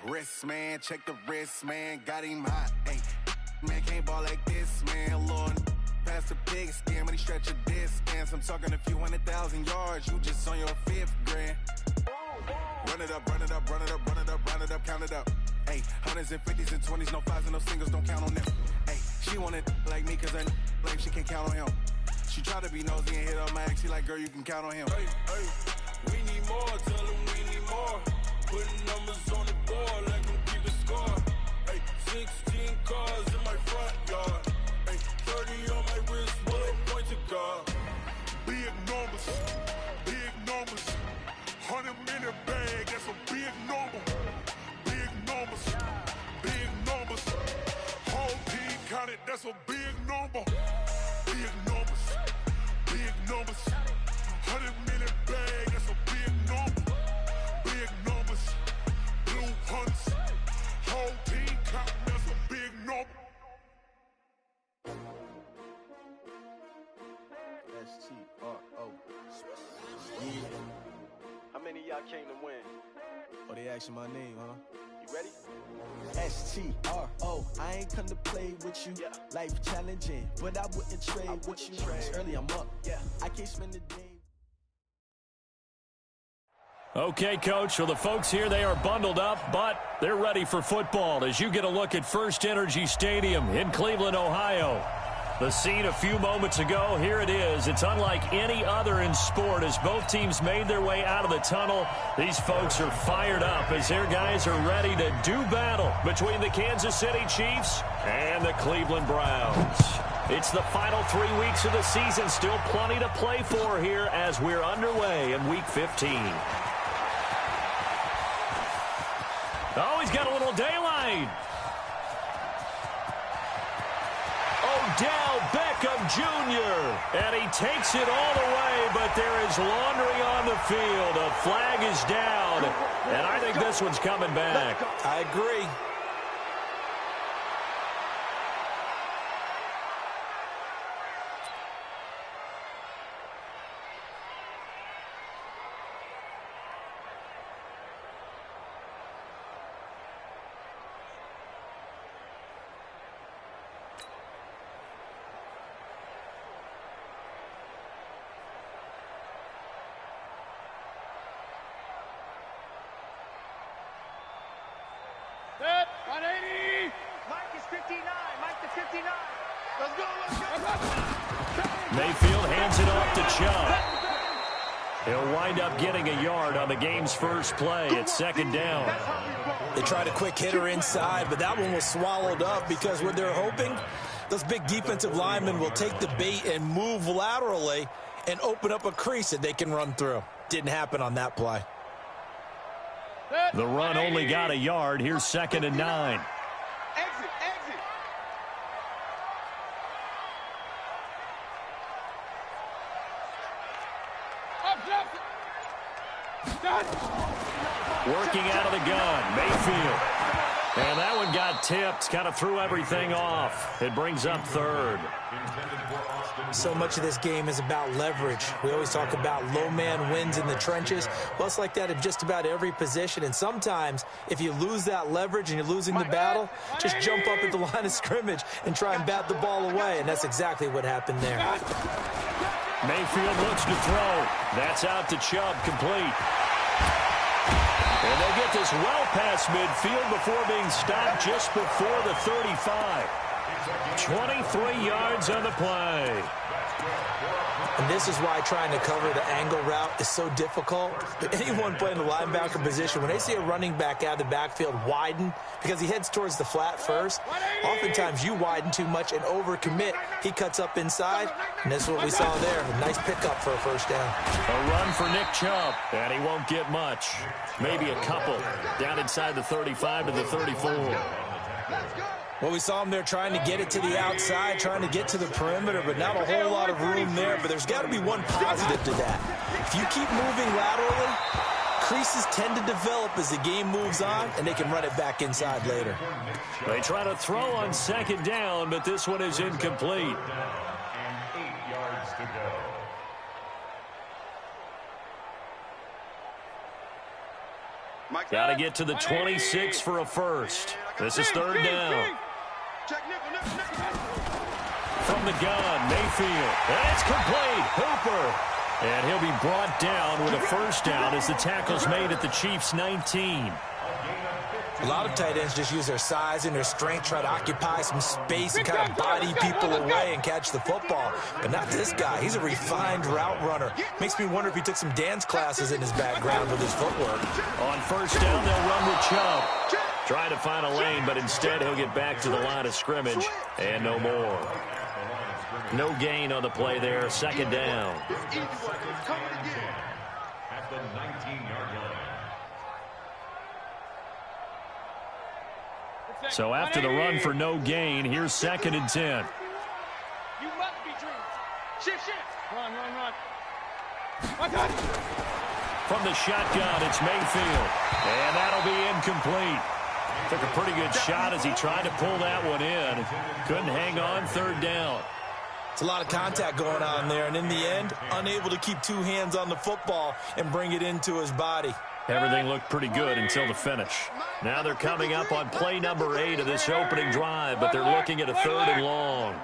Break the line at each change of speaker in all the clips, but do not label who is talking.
Wrist, man, check the wrist, man, got him hot. Hey, man, can't ball like this, man. Lord, past the big skin when he stretch a distance. I'm talking a few 100,000 yards, you just on your 5th grand. Run it up, run it up, run it up, run it up, run it up, count it up. Hey, hundreds and 50s and 20s, no 5s and no singles, don't count on them. Hey, she wanted like me cause her like she can't count on him. She tried to be nosy and hit up my ex, she like, girl, you can count on him.
Hey, we need more, tell them we need more. Putting numbers on the board like I'm keeping score. Hey, 16 cars in my front yard. Hey, 30 on my wrist, bullet point to God.
Big numbers, big numbers. 100-minute bag, that's a big number. Big numbers, big numbers. Whole team counted, that's a big number. Big numbers, big numbers. 100-minute bag, that's a big number. Big numbers, blue hunts. Whole team counting, that's a big number.
S-T-R-O. Yeah.
How many of y'all came to win?
Oh, they asking my name, huh?
You ready?
S-T-R-O. I ain't come to play with you.
Yeah.
Life challenging, but I wouldn't trade with you. It's early, I'm up.
Yeah.
I can't spend the day.
Okay, Coach, for the folks here, they are bundled up, but they're ready for football as you get a look at First Energy Stadium in Cleveland, Ohio. The scene a few moments ago, here it is. It's unlike any other in sport as both teams made their way out of the tunnel. These folks are fired up as their guys are ready to do battle between the Kansas City Chiefs and the Cleveland Browns. It's the final 3 weeks of the season, still plenty to play for here as we're underway in Week 15. Oh, he's got a little daylight. Odell Beckham Jr. And he takes it all the way, but there is laundry on the field. A flag is down, and I think this one's coming back.
I agree.
Set, 180. Mike is 59. Mike to 59. Let's go, let's go.
Mayfield hands it off to Chubb. He'll wind up getting a yard on the game's first play. It's second down.
They tried a quick hitter inside, but that one was swallowed up because what they're hoping, those big defensive linemen will take the bait and move laterally and open up a crease that they can run through. Didn't happen on that play.
The run only got a yard. Here's 2nd and 9.
Exit, exit.
Working out of the gun, Mayfield. And that one got tipped, kind of threw everything off. It brings up 3rd.
So much of this game is about leverage. We always talk about low man wins in the trenches. Well, it's like that in just about every position. And sometimes, if you lose that leverage and you're losing the battle, just jump up at the line of scrimmage and try and bat the ball away. And that's exactly what happened there.
Mayfield looks to throw. That's out to Chubb, complete. And they'll get this well past midfield before being stopped just before the 35. 23 yards on the play.
And this is why trying to cover the angle route is so difficult. But anyone playing the linebacker position, when they see a running back out of the backfield widen, because he heads towards the flat first, oftentimes you widen too much and overcommit. He cuts up inside, and that's what we saw there. A nice pickup for a first down.
A run for Nick Chubb, and he won't get much. Maybe a couple down inside the 35 to the 34.
Well, we saw him there trying to get it to the outside, trying to get to the perimeter, but not a whole lot of room there. But there's got to be one positive to that. If you keep moving laterally, creases tend to develop as the game moves on, and they can run it back inside later.
They try to throw on 2nd down, but this one is incomplete.
And 8 yards to go.
Got to get to the 26 for a first. This is third down. From the gun, Mayfield. And it's complete. Hooper. And he'll be brought down with a first down as the tackle's made at the Chiefs' 19.
A lot of tight ends just use their size and their strength, try to occupy some space and kind of body people away and catch the football. But not this guy. He's a refined route runner. Makes me wonder if he took some dance classes in his background with his footwork.
On first down, they'll run with Chubb. Trying to find a lane, but instead he'll get back to the line of scrimmage and no more. No gain on the play there. Second down.
At the 19-yard line.
So after the run for no gain, here's second and 10.
You must be dreams. Shift. Run.
From the shotgun, it's Mayfield. And that'll be incomplete. Took a pretty good shot as he tried to pull that one in. Couldn't hang on, third down.
It's a lot of contact going on there, and in the end, unable to keep two hands on the football and bring it into his body.
Everything looked pretty good until the finish. Now they're coming up on play number 8 of this opening drive, but they're looking at a third and long.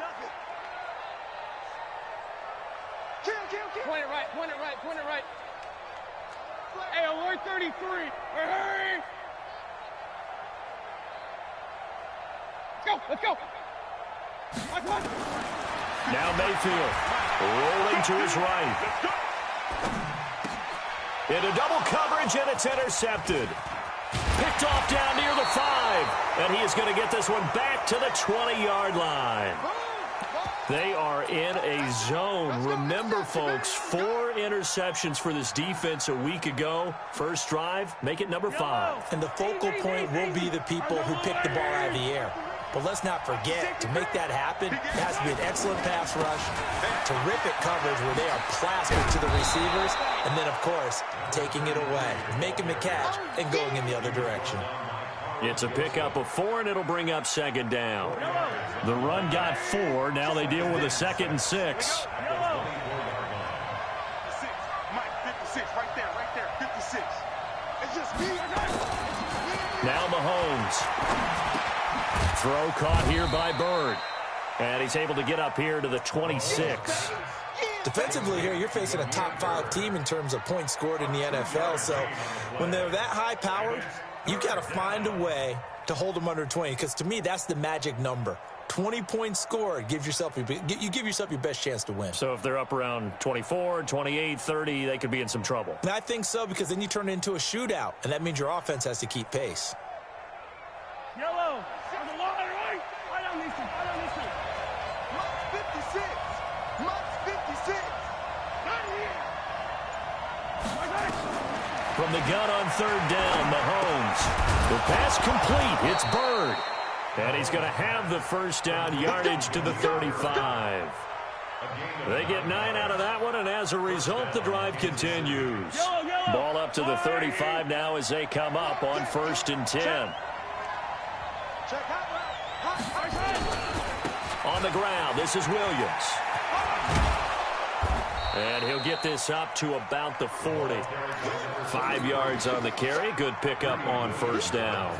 Point it right. Hey, alert 33. Hey. Let's go.
Now Mayfield rolling to his right. Into double coverage, and it's intercepted. Picked off down near the 5, and he is going to get this one back to the 20-yard line. They are in a zone. Remember, folks, 4 interceptions for this defense a week ago. First drive, make it number 5.
And the focal point will be the people who pick the ball out of the air. But let's not forget, to make that happen, it has to be an excellent pass rush, terrific coverage where they are plastic to the receivers, and then, of course, taking it away, making the catch, and going in the other direction.
It's a pickup of 4, and it'll bring up second down. The run got 4. Now they deal with a second and 6.
Mike, 56, right there, 56. It's just me.
Now Mahomes. Throw caught here by Bird. And he's able to get up here to the 26.
Defensively here, you're facing a top 5 team in terms of points scored in the NFL. So when they're that high powered, you got to find a way to hold them under 20. Because to me, that's the magic number. 20 points scored, you give yourself your best chance to win.
So if they're up around 24, 28, 30, they could be in some trouble.
And I think so, because then you turn it into a shootout, and that means your offense has to keep pace.
Yellow. On the line, right? Right on this one.
Mike's 56.
Not here.
From the gun on third down, Mahomes. The pass complete. It's Bird. And he's going to have the first down, yardage to the 35. They get 9 out of that one, and as a result, the drive continues. Ball up to the 35 now as they come up on first and 10. On the ground, this is Williams. And he'll get this up to about the 40. 5 yards on the carry. Good pickup on first down.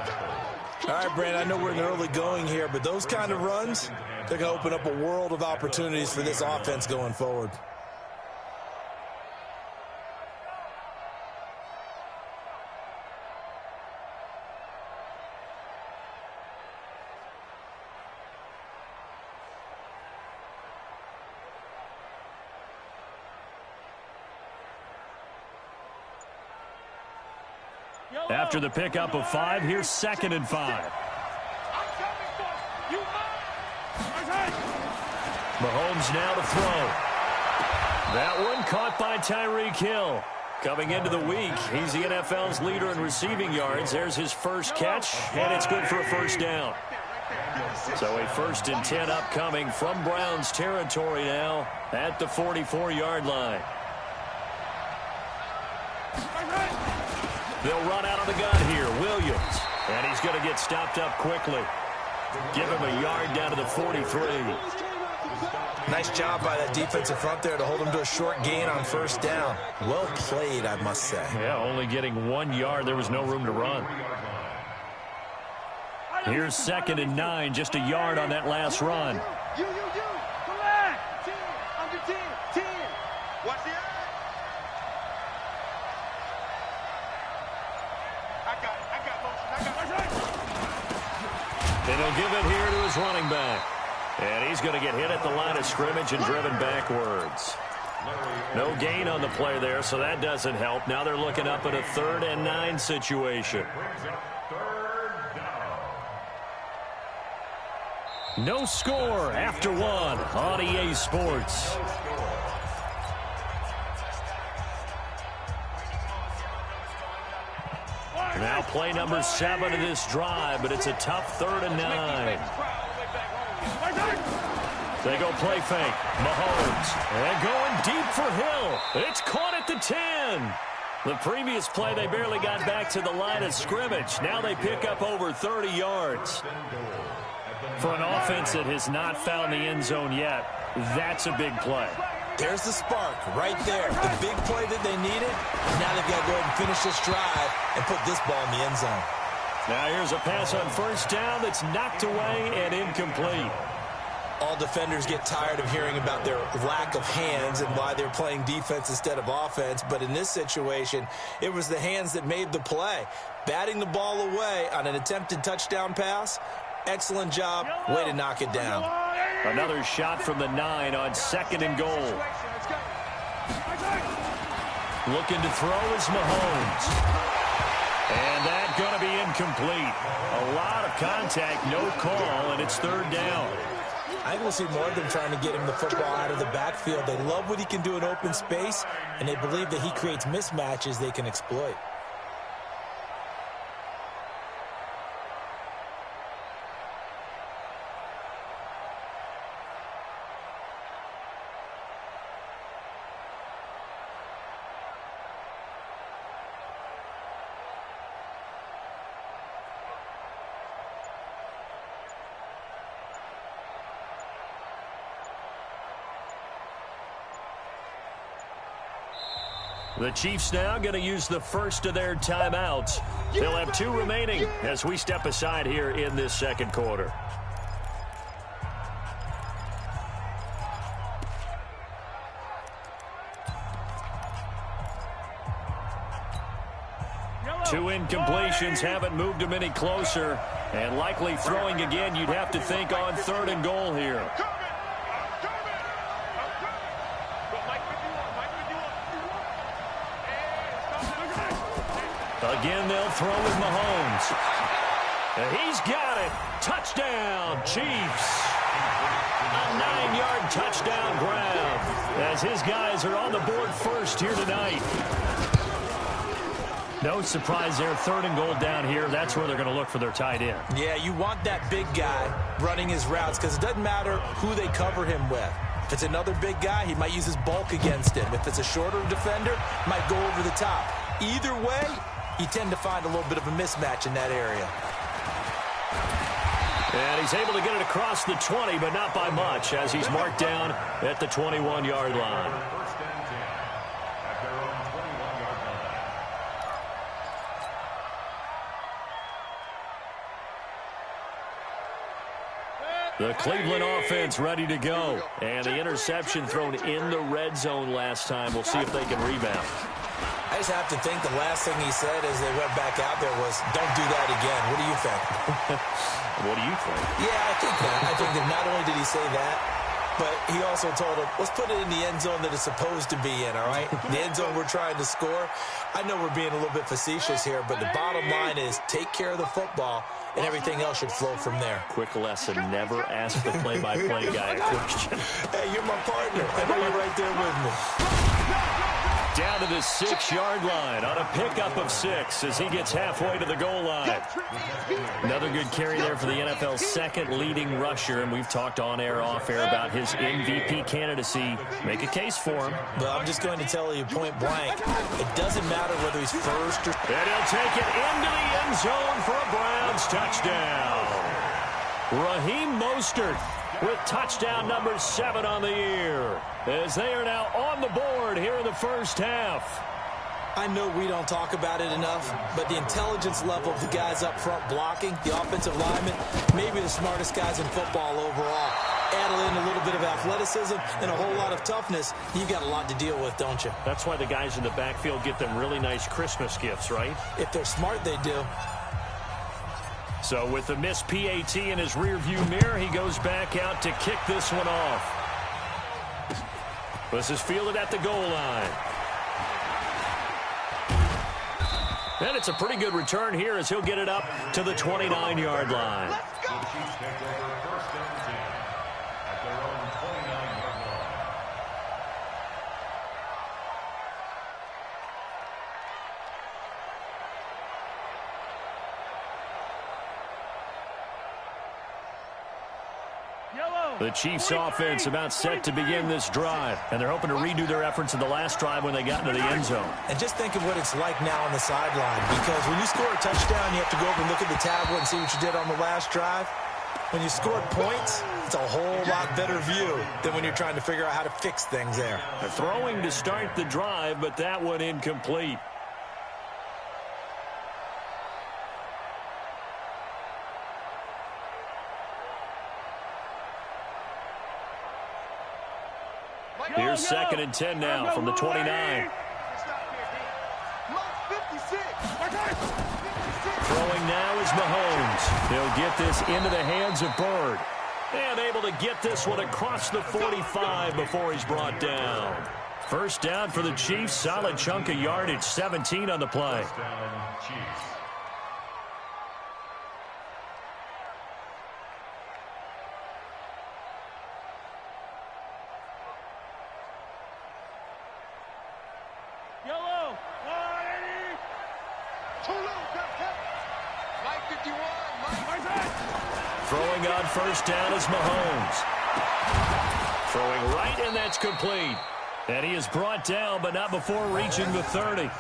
All right, Brandon, I know we're in the early going here, but those kind of runs, they're going to open up a world of opportunities for this offense going forward.
After the pickup of 5, here's second and 5. Mahomes now to throw. That one caught by Tyreek Hill. Coming into the week, he's the NFL's leader in receiving yards. There's his first catch, and it's good for a first down. So a first and 10 upcoming from Browns territory now at the 44-yard line. They'll run out of the gun here. Williams. And he's going to get stopped up quickly. Give him a yard down to the 43.
Nice job by that defensive front there to hold him to a short gain on first down. Well played, I must say.
Yeah, only getting 1 yard. There was no room to run. Here's 2nd and 9, just a yard on that last run.
You. Come back. 10. Under 10. 10.
Watch the eye. I got motion.
And he'll give it here to his running back. And he's going to get hit at the line of scrimmage and driven backwards. No gain on the play there, so that doesn't help. Now they're looking up at a 3rd and 9 situation. No score after 1 on EA Sports. Now play number 7 of this drive, but it's a tough 3rd and 9. They go play fake. Mahomes. And going deep for Hill. It's caught at the 10. The previous play, they barely got back to the line of scrimmage. Now they pick up over 30 yards. For an offense that has not found the end zone yet, that's a big play.
There's the spark right there. The big play that they needed. Now they've got to go ahead and finish this drive and put this ball in the end zone.
Now here's a pass on first down that's knocked away and incomplete.
All defenders get tired of hearing about their lack of hands and why they're playing defense instead of offense. But in this situation, it was the hands that made the play. Batting the ball away on an attempted touchdown pass. Excellent job. Way to knock it down.
Another shot from the 9 on 2nd and goal. Looking to throw is Mahomes. And that's going to be incomplete. A lot of contact, no call, and it's 3rd down.
I think we'll see more of them trying to get him the football out of the backfield. They love what he can do in open space, and they believe that he creates mismatches they can exploit.
The Chiefs now going to use the first of their timeouts. They'll have 2 remaining as we step aside here in this 2nd quarter. Two incompletions haven't moved him any closer. And likely throwing again, you'd have to think on 3rd and goal here. Again, they'll throw with Mahomes. And he's got it. Touchdown, Chiefs. A 9-yard touchdown grab as his guys are on the board first here tonight. No surprise there. 3rd and goal down here. That's where they're going to look for their tight end.
Yeah, you want that big guy running his routes because it doesn't matter who they cover him with. If it's another big guy, he might use his bulk against him. If it's a shorter defender, might go over the top. Either way, you tend to find a little bit of a mismatch in that area.
And he's able to get it across the 20, but not by much, as he's marked down at the 21-yard line. The Cleveland offense ready to go. And the interception thrown in the red zone last time. We'll see if they can rebound.
I just have to think the last thing he said as they went back out there was, don't do that again. What do you think?
What do you think?
Yeah, I think that. I think that not only did he say that, but he also told him, let's put it in the end zone that it's supposed to be in, all right? The end zone we're trying to score. I know we're being a little bit facetious here, but the bottom line is take care of the football, and everything else should flow from there.
Quick lesson, never ask the play-by-play guy a question.
Hey, you're my partner. I know you're right there with me.
Down to the 6-yard line on a pickup of 6 as he gets halfway to the goal line. Another good carry there for the NFL's 2nd leading rusher, and we've talked on air, off air about his MVP candidacy. Make a case for him.
Well, I'm just going to tell you point blank, it doesn't matter whether he's first or...
And he'll take it into the end zone for a Browns touchdown. Raheem Mostert with touchdown number 7 on the year, as they are now on the board here in the first half.
I know we don't talk about it enough, but the intelligence level of the guys up front blocking, the offensive linemen, maybe the smartest guys in football overall. Add in a little bit of athleticism and a whole lot of toughness, you've got a lot to deal with, don't you?
That's why the guys in the backfield get them really nice Christmas gifts, right?
If they're smart, they do.
So with the missed PAT in his rearview mirror, he goes back out to kick this one off. This is fielded at the goal line. And it's a pretty good return here as he'll get it up to the 29-yard line.
Let's go. The Chiefs take over first down and 10 at their own 29-yard line.
The Chiefs offense about set to begin this drive, and they're hoping to redo their efforts in the last drive when they got into the end zone.
And just think of what it's like now on the sideline, because when you score a touchdown, you have to go over and look at the tablet and see what you did on the last drive. When you scored points, it's a whole lot better view than when you're trying to figure out how to fix things there.
They're throwing to start the drive, but that one incomplete. Here's 2nd and 10 now from the 29. Throwing now is Mahomes. He'll get this into the hands of Bird. And able to get this one across the 45 before he's brought down. First down for the Chiefs. Solid chunk of yardage. 17 on the play.
First down, Chiefs.
Yellow. 180. Too low. Mike 51.
Throwing on first down is Mahomes. Throwing right, and that's complete. And he is brought down, but not before reaching the 30.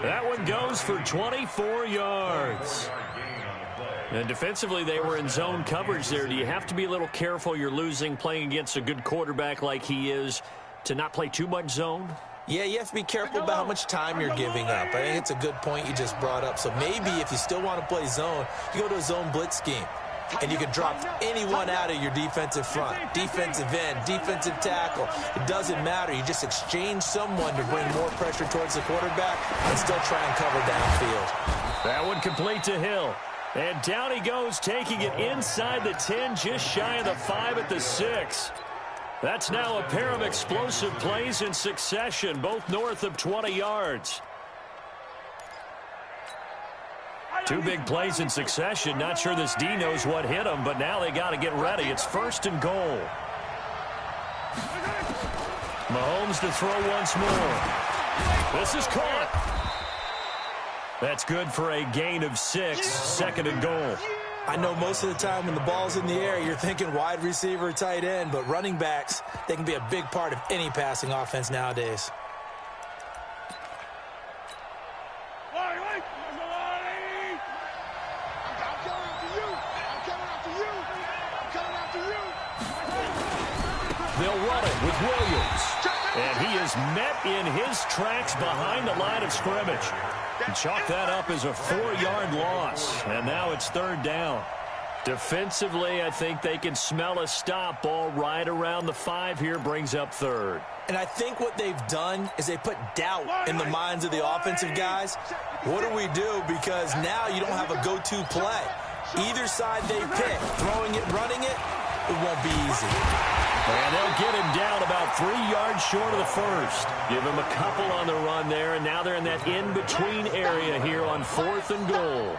That one goes for 24 yards. And defensively, they were in zone coverage there. Do you have to be a little careful? You're losing, playing against a good quarterback like he is, to not play too much zone?
Yeah, you have to be careful about how much time you're giving up. I think it's a good point you just brought up. So maybe if you still want to play zone, you go to a zone blitz scheme. And you can drop anyone out of your defensive front, defensive end, defensive tackle. It doesn't matter. You just exchange someone to bring more pressure towards the quarterback and still try and cover downfield.
That one complete to Hill. And down he goes, taking it inside the 10, just shy of the 5 at the 6. That's now a pair of explosive plays in succession, both north of 20 yards. 2 big plays in succession. Not sure this D knows what hit him, but now they got to get ready. It's 1st and goal. Mahomes to throw once more. This is caught. That's good for a gain of 6, 2nd and goal.
I know most of the time when the ball's in the air, you're thinking wide receiver, tight end, but running backs, they can be a big part of any passing offense nowadays.
They'll run it with Williams. And he is met in his tracks behind the line of scrimmage. And chalk that up as a 4-yard loss. And now it's 3rd down. Defensively, I think they can smell a stop. Ball right around the 5 here, brings up 3rd.
And I think what they've done is they put doubt in the minds of the offensive guys. What do we do? Because now you don't have a go-to play. Either side they pick, throwing it, running it, it won't be easy.
And they'll get him down about 3 yards short of the 1st. Give him a couple on the run there, and now they're in that in-between area here on 4th and goal.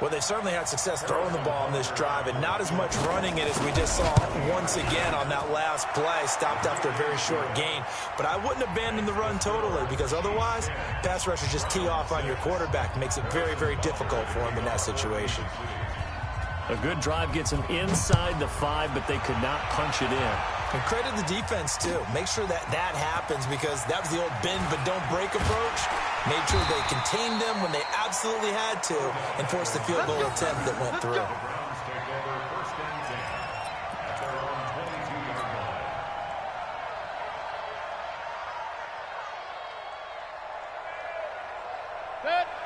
Well, they certainly had success throwing the ball on this drive, and not as much running it as we just saw once again on that last play, stopped after a very short gain. But I wouldn't abandon the run totally, because otherwise, pass rushers just tee off on your quarterback. It makes it very, very difficult for him in that situation.
A good drive gets them inside the 5, but they could not punch it in.
And credit the defense, too. Make sure that happens, because that was the old bend but don't break approach. Made sure they contained them when they absolutely had to and forced the field goal attempt that went through.
The Browns take over 1st and 10 at their own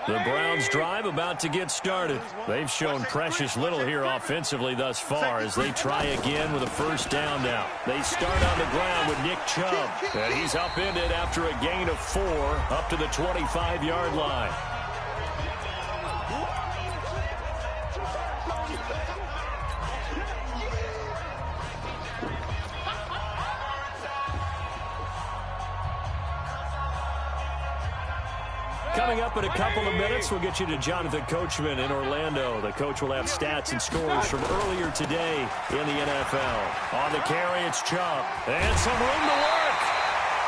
The Browns drive about to get started. They've shown precious little here offensively thus far as they try again with a first down now. They start on the ground with Nick Chubb, and he's upended after a gain of 4 up to the 25-yard line. Coming up in a couple of minutes, we'll get you to Jonathan Coachman in Orlando. The coach will have stats and scores from earlier today in the NFL. On the carry, it's Chubb. And some room to work.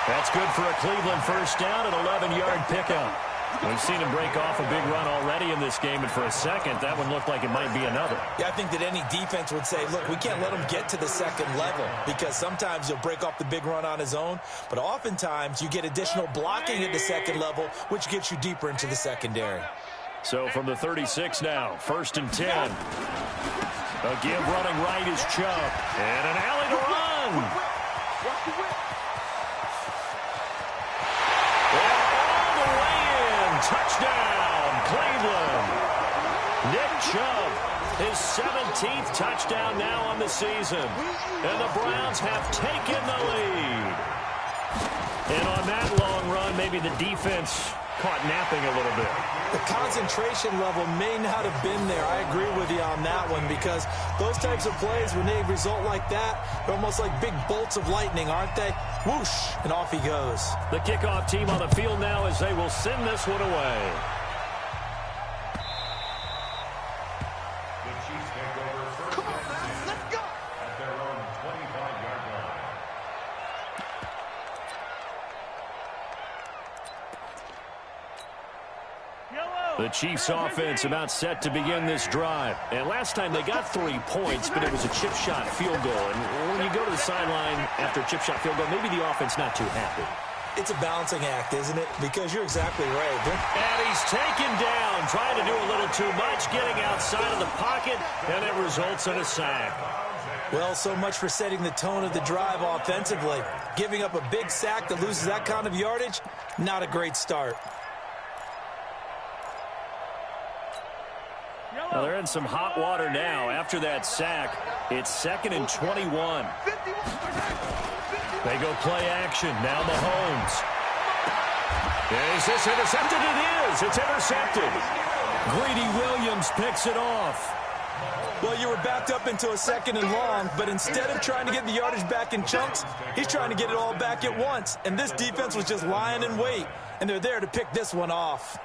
That's good for a Cleveland first down, an 11-yard pickup. We've seen him break off a big run already in this game, and for a second, that one looked like it might be another.
Yeah, I think that any defense would say, look, we can't let him get to the second level because sometimes he'll break off the big run on his own, but oftentimes you get additional blocking at the second level, which gets you deeper into the secondary.
So from the 36 now, 1st and 10. A give running right is Chubb, and an alley to run. Touchdown, Cleveland. Nick Chubb, his 17th touchdown now on the season. And the Browns have taken the lead. And on that long run, maybe the defense caught napping a little bit.
The concentration level may not have been there. I agree with you on that one because those types of plays, when they result like that, they're almost like big bolts of lightning, aren't they? Whoosh, and off he goes.
The kickoff team on the field now as they will send this one away.
The Chiefs take over first and 10 at their own 25-yard line.
The Chiefs offense about set to begin this drive. And last time they got 3 points, but it was a chip shot field goal. And when you go to the sideline after a chip shot field goal, maybe the offense not too happy.
It's a balancing act, isn't it? Because you're exactly right.
And he's taken down, trying to do a little too much, getting outside of the pocket, and it results in a sack.
Well, so much for setting the tone of the drive offensively. Giving up a big sack that loses that kind of yardage, not a great start.
Well, they're in some hot water now. After that sack, it's 2nd and 21. They go play action. Now Mahomes. Is this intercepted? It is. It's intercepted. Greedy Williams picks it off.
Well, you were backed up into a 2nd and long, but instead of trying to get the yardage back in chunks, he's trying to get it all back at once. And this defense was just lying in wait, and they're there to pick this one off.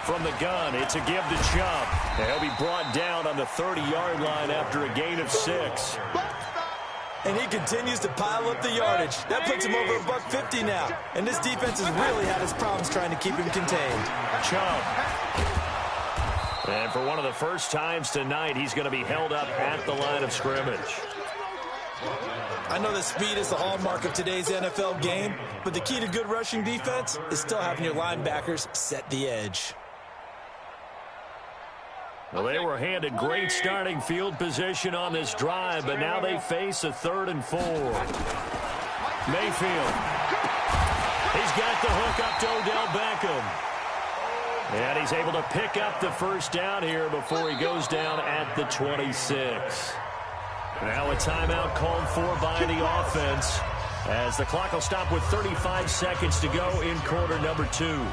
From the gun, it's a give to Chubb. He'll be brought down on the 30-yard line after a gain of 6.
And he continues to pile up the yardage. That puts him over $150 now. And this defense has really had its problems trying to keep him contained.
Chubb. And for one of the first times tonight, he's going to be held up at the line of scrimmage.
I know that speed is the hallmark of today's NFL game, but the key to good rushing defense is still having your linebackers set the edge.
Well, they were handed great starting field position on this drive, but now they face a 3rd and 4. Mayfield. He's got the hook up to Odell Beckham. And he's able to pick up the first down here before he goes down at the 26. Now a timeout called for by the offense as the clock will stop with 35 seconds to go in quarter number 2.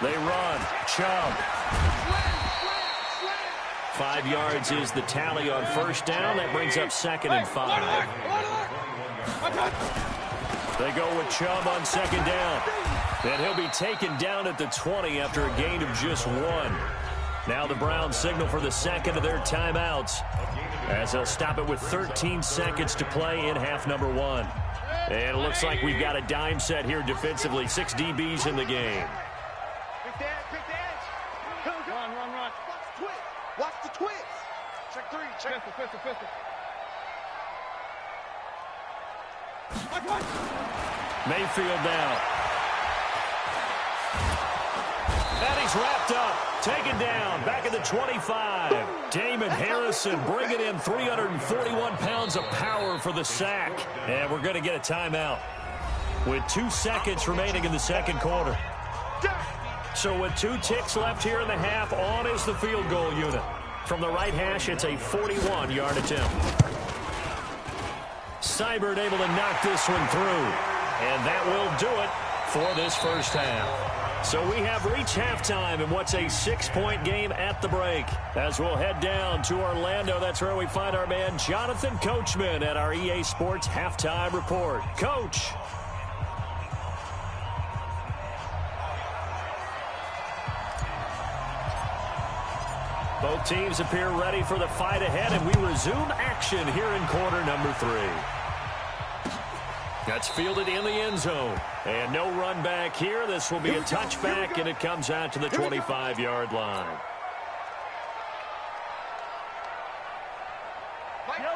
They run. Chubb. 5 yards is the tally on first down. That brings up 2nd and 5. They go with Chubb on 2nd down. And he'll be taken down at the 20 after a gain of just 1. Now the Browns signal for the second of their timeouts. as they'll stop it with 13 seconds to play in half number 1. And it looks like we've got a dime set here defensively. 6 DBs in the game.
Pick the edge. Run. Watch the twist. Check 3. Check pistol.
Mayfield now. And he's wrapped up. Taken down. Back at the 25. Damon Harrison bringing in 341 pounds of power for the sack. And we're going to get a timeout with 2 seconds remaining in the second quarter. So with 2 ticks left here in the half, on is the field goal unit. From the right hash, it's a 41-yard attempt. Seibert able to knock this one through. And that will do it for this first half. So we have reached halftime in what's a 6-point game at the break. As we'll head down to Orlando, that's where we find our man Jonathan Coachman at our EA Sports Halftime Report. Coach. Both teams appear ready for the fight ahead, and we resume action here in quarter number 3. That's fielded in the end zone. And no run back here. This will be a touchback, and it comes out to the 25-yard line.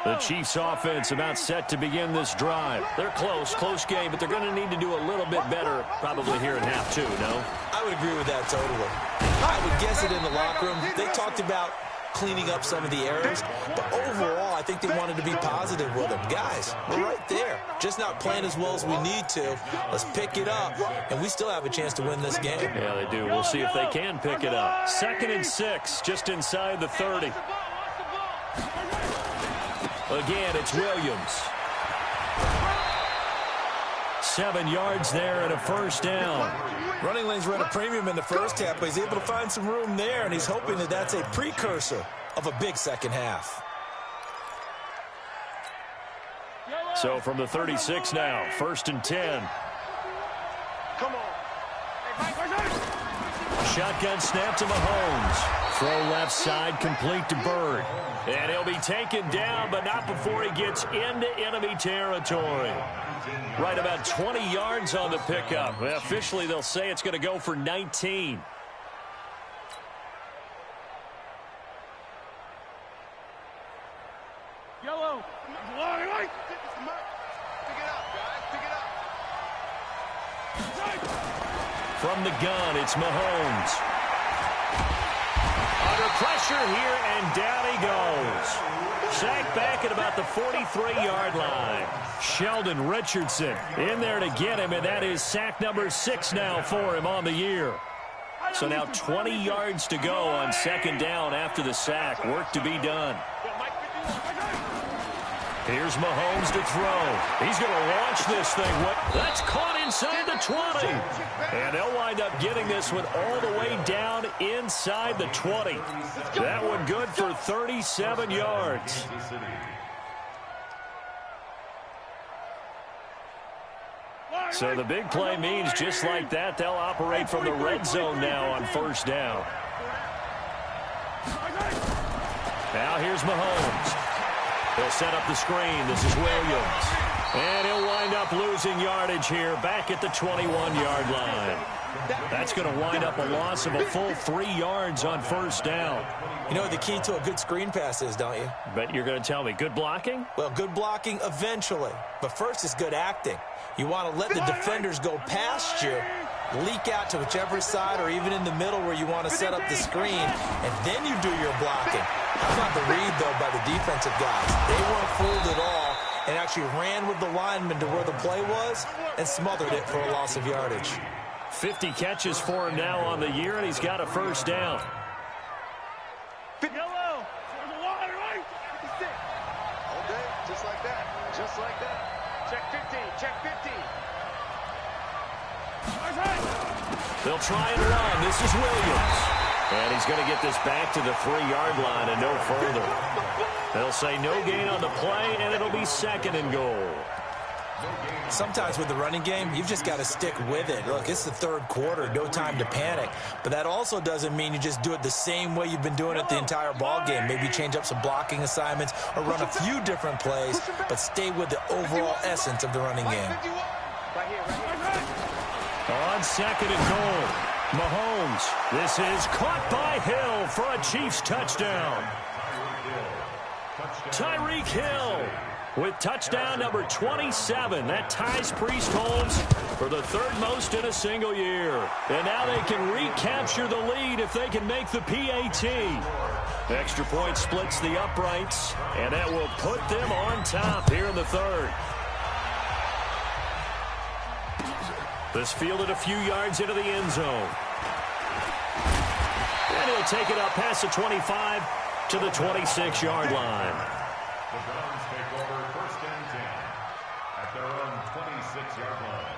The Chiefs offense about set to begin this drive. They're close game, but they're going to need to do a little bit better probably here in half 2, no?
I would agree with that totally. I would guess it in the locker room. They talked about cleaning up some of the errors, but overall, I think they wanted to be positive with them. Guys, we're right there. Just not playing as well as we need to. Let's pick it up, and we still have a chance to win this game.
Yeah, they do. We'll see if they can pick it up. 2nd and 6, just inside the 30. Again, it's Williams. 7 yards there and a first down.
Running lanes were at a premium in the first half, but he's able to find some room there, and he's hoping that that's a precursor of a big second half.
So from the 36 now, 1st and 10.
Come on.
Shotgun snap to Mahomes. Throw left side, complete to Bird. And he'll be taken down, but not before he gets into enemy territory. Right about 20 yards on the pickup. Well, officially, they'll say it's going to go for 19.
Yellow. Long and right.
Pick it up, guys. Pick it up.
From the gun, it's Mahomes. Under pressure here, and down he goes. Sacked back at about the 43-yard line. Sheldon Richardson in there to get him, and that is sack number 6 now for him on the year. So now 20 yards to go on 2nd down after the sack. Work to be done. Here's Mahomes to throw. He's going to launch this thing. That's caught inside the 20. And they'll wind up getting this one all the way down inside the 20. That one good for 37 yards. So the big play means just like that, they'll operate from the red zone now on 1st down. Now here's Mahomes. He'll set up the screen. This is Williams. And he'll wind up losing yardage here back at the 21-yard line. That's going to wind up a loss of a full 3 yards on 1st down.
You know what the key to a good screen pass is, don't you?
Bet you're going to tell me. Good blocking?
Well, good blocking eventually. But first is good acting. You want to let the defenders go past you, leak out to whichever side or even in the middle where you want to set up the screen, and then you do your blocking. How about the read, though, by the defensive guys? They weren't fooled at all and actually ran with the lineman to where the play was and smothered it for a loss of yardage.
50 catches for him now on the year, and he's got a 1st down.
Yellow. Right.
All day, just like that. Just like that. Check 50. Check 50.
They'll try and run. This is Williams. And he's going to get this back to the 3-yard line and no further. They'll say no gain on the play, and it'll be 2nd and goal.
Sometimes with the running game, you've just got to stick with it. Look, it's the third quarter, no time to panic. But that also doesn't mean you just do it the same way you've been doing it the entire ball game. Maybe change up some blocking assignments or run a few different plays, but stay with the overall essence of the running game.
On second and goal, Mahomes. This is caught by Hill for a Chiefs touchdown. Tyreek Hill with touchdown number 27. That ties Priest Holmes for the third most in a single year. And now they can recapture the lead if they can make the PAT. Extra point splits the uprights, and that will put them on top here in the third. This fielded a few yards into the end zone. And he'll take it up past the 25 to the 26-yard line.
The Browns take over first and 10 at their own 26-yard line.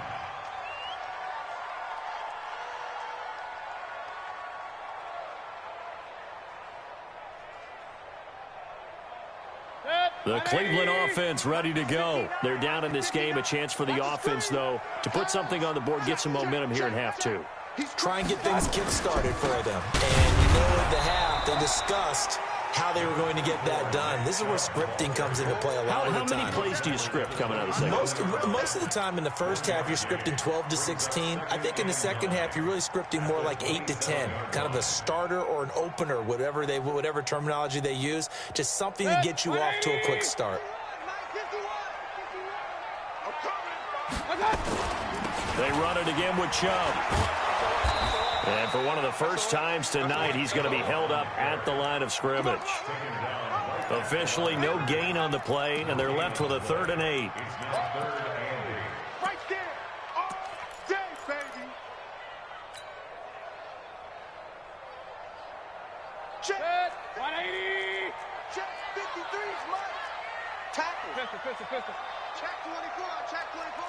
The Cleveland offense ready to go. They're down in this game. A chance for the offense, though, to put something on the board, get some momentum here in half two.
Try and get things kick-started for them. And you know, at the half, they discussed how they were going to get that done. This is where scripting comes into play a lot of the time.
How many plays do you script coming out of the second?
Most of the time in the first half, you're scripting 12 to 16. I think in the second half, you're really scripting more like 8 to 10. Kind of a starter or an opener, whatever terminology they use. Just something to get you off to a quick start.
They run it again with Chubb. And for one of the first times tonight, he's going to be held up at the line of scrimmage. Officially, no gain on the play, and they're left with a 3rd and 8.
Right there. All day, baby. Check. 180. Check 53's Mike. Tackle. Pistol. Check 24. Check 24.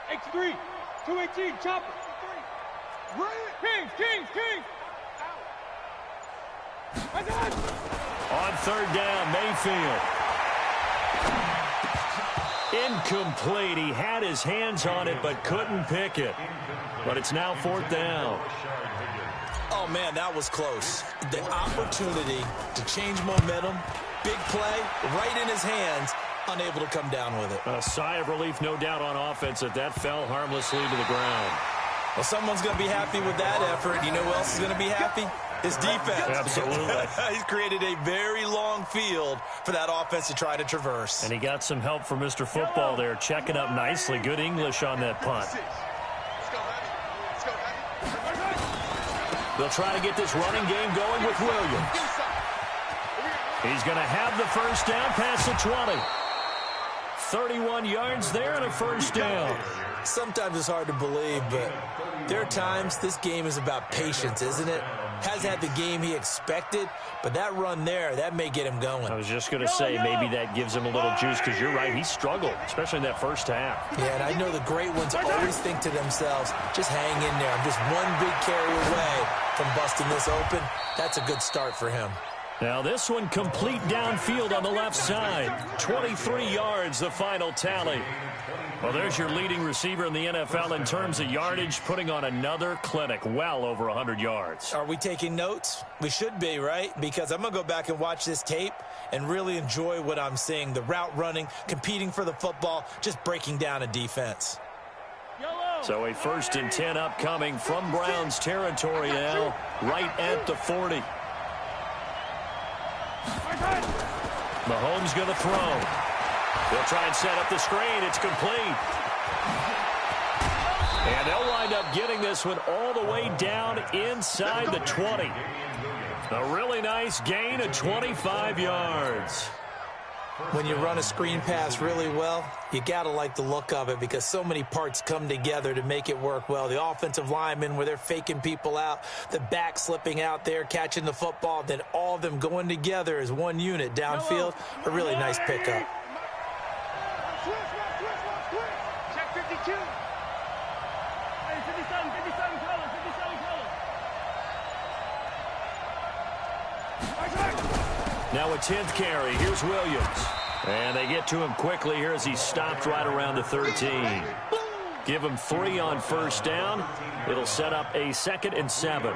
X3, 218, chopper. Kings.
On 3rd down, Mayfield. Incomplete. He had his hands on it, but couldn't pick it. But it's now 4th down.
Oh, man, that was close. The opportunity to change momentum, big play, right in his hands, unable to come down with it.
A sigh of relief, no doubt, on offense that fell harmlessly to the ground.
Well, someone's going to be happy with that effort. You know who else is going to be happy? His defense.
Absolutely.
He's created a very long field for that offense to try to traverse.
And he got some help from Mr. Football there, checking up nicely. Good English on that punt. They'll try to get this running game going with Williams. He's going to have the first down past the 20. 31 yards there and a first down.
Sometimes it's hard to believe, but there are times this game is about patience, isn't it? Has had the game he expected, but that run there, that may get him going.
I was just going to say maybe that gives him a little juice because you're right, he struggled, especially in that first half.
Yeah, and I know the great ones always think to themselves, just hang in there. I'm just one big carry away from busting this open. That's a good start for him.
Now this one complete downfield on the left side. 23 yards, the final tally. Well, there's your leading receiver in the NFL in terms of yardage, putting on another clinic, well over 100 yards.
Are we taking notes? We should be, right? Because I'm going to go back and watch this tape and really enjoy what I'm seeing. The route running, competing for the football, just breaking down a defense.
So a 1st and 10 upcoming from Browns territory now, right at the 40. Mahomes going to throw. They'll try and set up the screen. It's complete. And they'll wind up getting this one all the way down inside the 20. A really nice gain of 25 yards.
When you run a screen pass really well, you got to like the look of it because so many parts come together to make it work well. The offensive linemen where they're faking people out, the back slipping out there, catching the football, then all of them going together as one unit downfield. A really nice pickup.
Check 52. Hey, 57 colors, 57 colors.
Now a 10th carry. Here's Williams. And they get to him quickly here as he stopped right around the 13. Give him 3 on first down. It'll set up a 2nd and 7.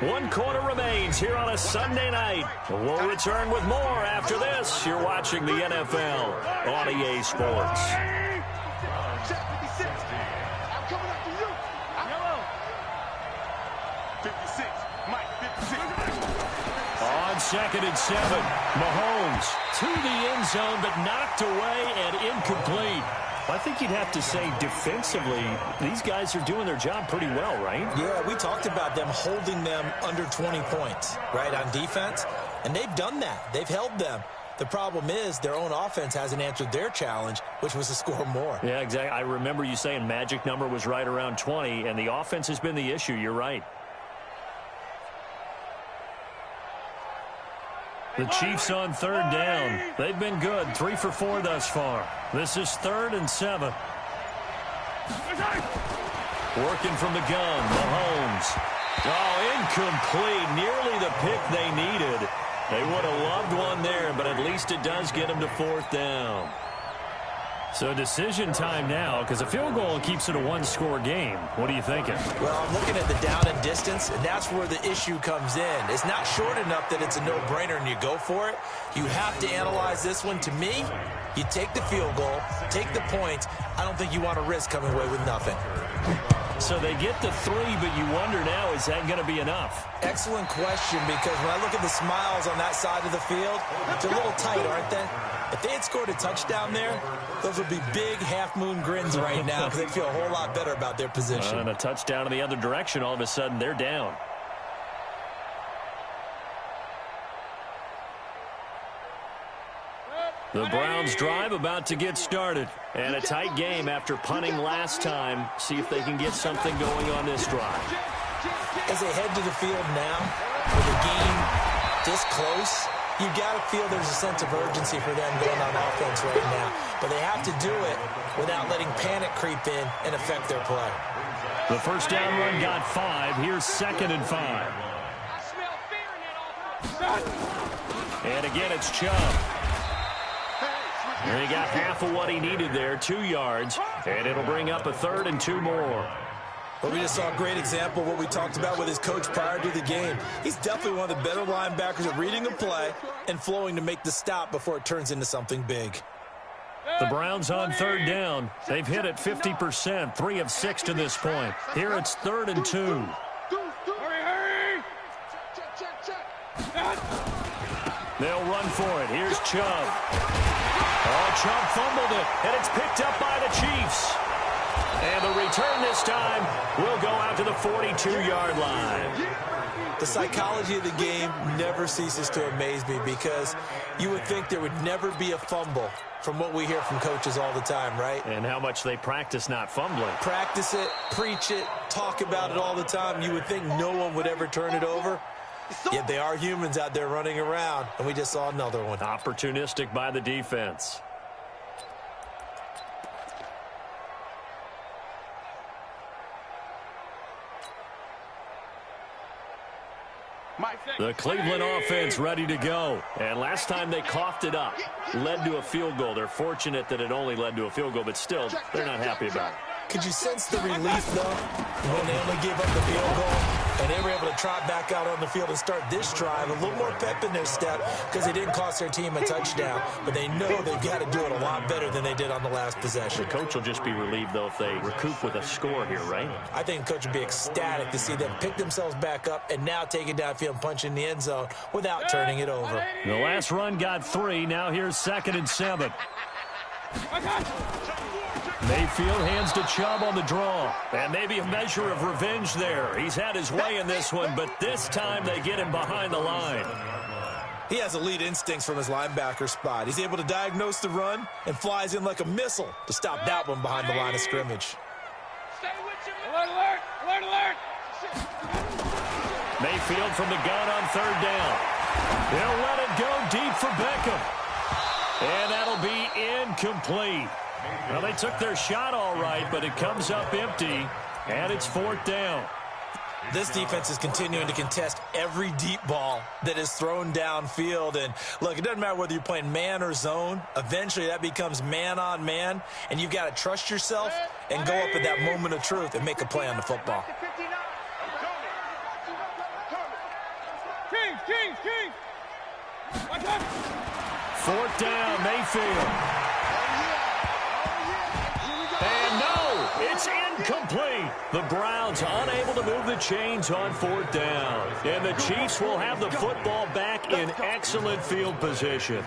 1 quarter remains here on a Sunday night. We'll return with more after this. You're watching the NFL on EA Sports. On 2nd and 7, Mahomes to the end zone, but knocked away and incomplete. I think you'd have to say defensively, these guys are doing their job pretty well, right?
Yeah, we talked about them holding them under 20 points, right, on defense. And they've done that. They've held them. The problem is their own offense hasn't answered their challenge, which was to score more.
Yeah, exactly. I remember you saying magic number was right around 20, and the offense has been the issue. You're right. The Chiefs on 3rd down. They've been good. 3 for 4 thus far. This is 3rd and 7. Working from the gun, Mahomes. Oh, incomplete. Nearly the pick they needed. They would have loved one there, but at least it does get them to 4th down. So decision time now, because a field goal keeps it a 1-score game. What are you thinking?
Well, I'm looking at the down and distance, and that's where the issue comes in. It's not short enough that it's a no-brainer and you go for it. You have to analyze this one. To me, you take the field goal, take the points. I don't think you want to risk coming away with nothing.
So they get the 3, but you wonder now, is that going to be enough?
Excellent question, because when I look at the smiles on that side of the field, they're a little tight, aren't they? If they had scored a touchdown there, those would be big half-moon grins right now because they feel a whole lot better about their position.
And a touchdown in the other direction, all of a sudden they're down. The Browns drive about to get started. And a tight game after punting last time. See if they can get something going on this drive.
As they head to the field now, with the game this close, you got to feel there's a sense of urgency for them going on offense right now. But they have to do it without letting panic creep in and affect their play.
The first down run got 5. Here's 2nd and 5. And again, it's Chubb. And he got half of what he needed there, 2 yards. And it'll bring up a 3rd and 2 more.
Well, we just saw a great example of what we talked about with his coach prior to the game. He's definitely one of the better linebackers at reading a play and flowing to make the stop before it turns into something big.
The Browns on 3rd down. They've hit it 50%, 3 of 6 to this point. Here it's 3rd and 2.
Hurry!
They'll run for it. Here's Chubb. Oh, Chubb fumbled it, and it's picked up by the Chiefs. And the return this time will go out to the 42-yard line.
The psychology of the game never ceases to amaze me because you would think there would never be a fumble from what we hear from coaches all the time, right?
And how much they practice not fumbling.
Practice it, preach it, talk about it all the time. You would think no one would ever turn it over. Yet they are humans out there running around, and we just saw another one.
Opportunistic by the defense. The Cleveland offense ready to go. And last time they coughed it up, led to a field goal. They're fortunate that it only led to a field goal, but still, they're not happy about it.
Could you sense the relief, though, when they only gave up the field goal and they were able to trot back out on the field and start this drive? A little more pep in their step because they didn't cost their team a touchdown, but they know they've got to do it a lot better than they did on the last possession.
The coach will just be relieved, though, if they recoup with a score here, right?
I think the coach would be ecstatic to see them pick themselves back up and now take it downfield and punch in the end zone without turning it over.
The last run got 3. Now here's 2nd and 7. Mayfield hands to Chubb on the draw. And maybe a measure of revenge there. He's had his way in this one, but this time they get him behind the line.
He has elite instincts from his linebacker spot. He's able to diagnose the run and flies in like a missile to stop that one behind the line of scrimmage.
Alert, alert! Alert, alert!
Mayfield from the gun on 3rd down. They'll let it go deep for Beckham. And that'll be incomplete. Well, they took their shot all right, but it comes up empty, and it's 4th down.
This defense is continuing to contest every deep ball that is thrown downfield. And, look, it doesn't matter whether you're playing man or zone. Eventually, that becomes man-on-man, and you've got to trust yourself and go up at that moment of truth and make a play on the football.
King!
4th down, Mayfield. And no, it's incomplete. The Browns unable to move the chains on 4th down. And the Chiefs will have the football back in excellent field position.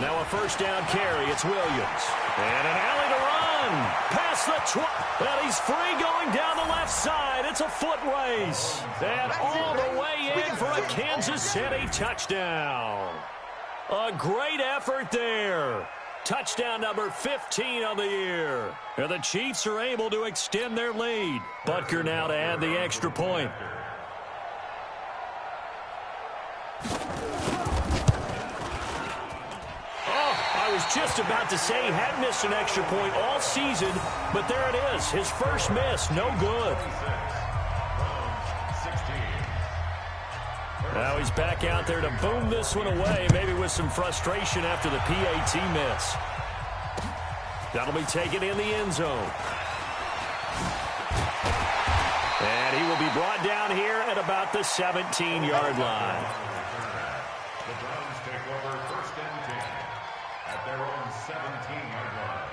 Now a 1st down carry. It's Williams. And an alley to run. Past the 12. And he's free going down the left side. It's a foot race. And all the way in for a Kansas City touchdown. A great effort there. Touchdown number 15 on the year. And the Chiefs are able to extend their lead. Butker now to add the extra point. I was just about to say he had missed an extra point all season, but there it is. His first miss, no good. Now he's back out there to boom this one away, maybe with some frustration after the PAT miss. That'll be taken in the end zone. And he will be brought down here at about the 17-yard line.
The Browns take over 1st and 10 at their own 17-yard line.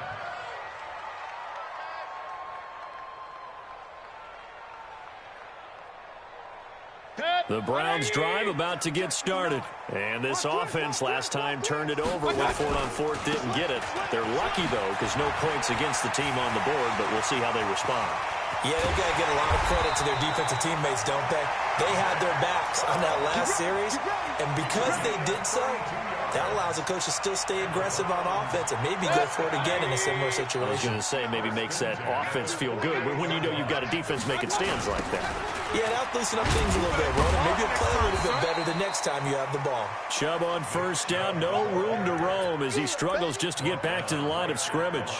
The Browns drive about to get started. And this offense last time turned it over, went for it on 4th, didn't get it. They're lucky, though, because no points against the team on the board, but we'll see how they respond.
Yeah, they've got to get a lot of credit to their defensive teammates, don't they? They had their backs on that last series, and because they did so, that allows a coach to still stay aggressive on offense and maybe go for it again in a similar situation.
I was going to say maybe makes that offense feel good, but when you know you've got a defense making stands like that.
Yeah, that'll loosen up things a little bit, Ronan. Maybe you'll play a little bit better the next time you have the ball.
Chubb on 1st down, no room to roam as he struggles just to get back to the line of scrimmage.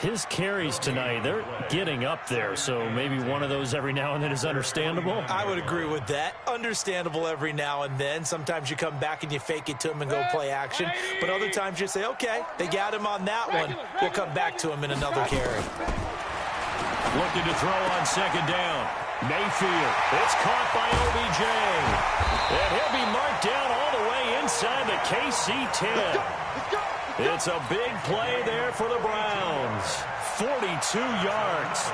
His carries tonight, they're getting up there, so maybe one of those every now and then is understandable.
I would agree with that. Understandable every now and then. Sometimes you come back and you fake it to him and go play action, but other times you say, okay, they got him on that one. We'll come back to him in another carry.
Looking to throw on 2nd down. Mayfield, it's caught by OBJ. And he'll be marked down all the way inside the KC 10. It's a big play there for the Browns. 42 yards.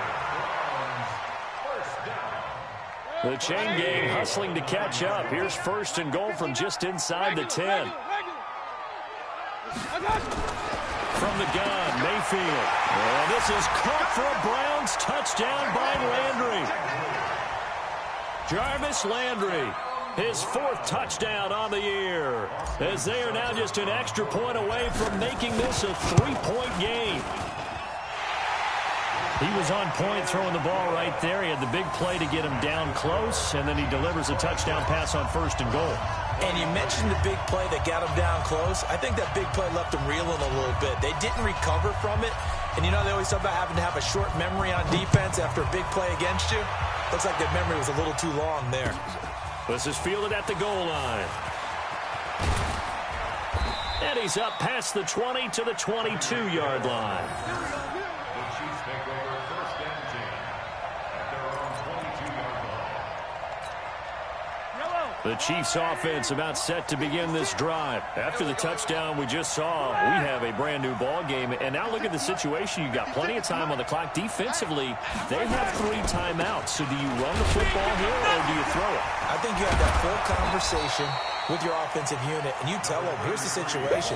The chain gang hustling to catch up. Here's 1st and goal from just inside the 10. From the gun, Mayfield. And this is caught for a Browns touchdown by Landry. Jarvis Landry, his 4th touchdown on the year, as they are now just an extra point away from making this a 3-point game. He was on point throwing the ball right there. He had the big play to get him down close, and then he delivers a touchdown pass on 1st and goal.
And you mentioned the big play that got him down close. I think that big play left him reeling a little bit. They didn't recover from it. And you know, they always talk about having to have a short memory on defense after a big play against you. Looks like that memory was a little too long there.
This is fielded at the goal line. And he's up past the 20 to the 22-yard line.
The Chiefs take over 1st and 10 at their own 22-yard line.
The Chiefs offense about set to begin this drive. After the touchdown we just saw, we have a brand new ball game. And now look at the situation. You've got plenty of time on the clock. Defensively, they have 3 timeouts. So do you run the football here or do you throw it?
I think you have that full conversation with your offensive unit, and you tell them, here's the situation.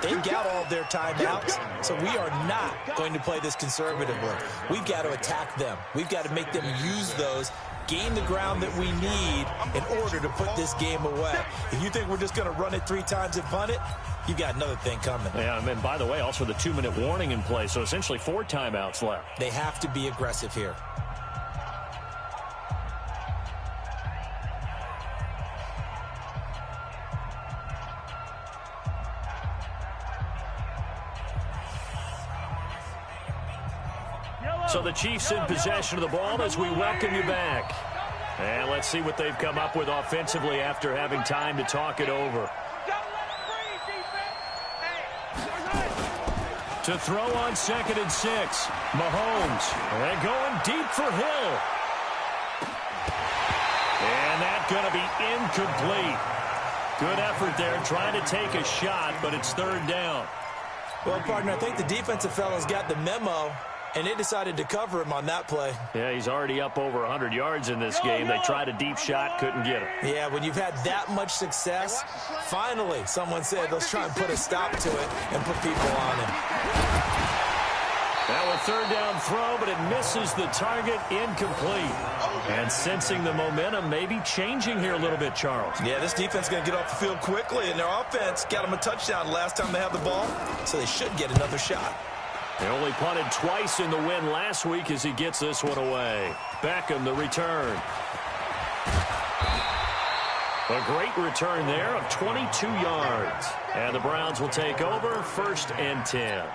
They've got all their timeouts, so we are not going to play this conservatively. We've got to attack them. We've got to make them use those, gain the ground that we need in order to put this game away. If you think we're just going to run it 3 times and punt it, you've got another thing coming.
Yeah, and by the way, also the 2-minute warning in play, so essentially 4 timeouts left.
They have to be aggressive here.
So the Chiefs in possession of the ball as we welcome you back. And let's see what they've come up with offensively after having time to talk it over. To throw on 2nd and 6. Mahomes. And going deep for Hill. And that's going to be incomplete. Good effort there, trying to take a shot, but it's 3rd down.
Well, partner, I think the defensive fellas got the memo, and they decided to cover him on that play.
Yeah, he's already up over 100 yards in this game. They tried a deep shot, couldn't get it.
Yeah, when you've had that much success, finally someone said, let's try and put a stop to it and put people on him.
Now a 3rd down throw, but it misses the target, incomplete. And sensing the momentum maybe changing here a little bit, Charles.
Yeah, this defense is going to get off the field quickly, and their offense got them a touchdown last time they had the ball, so they should get another shot.
They only punted twice in the win last week as he gets this one away. Beckham, the return. A great return there of 22 yards. And the Browns will take over 1st and 10.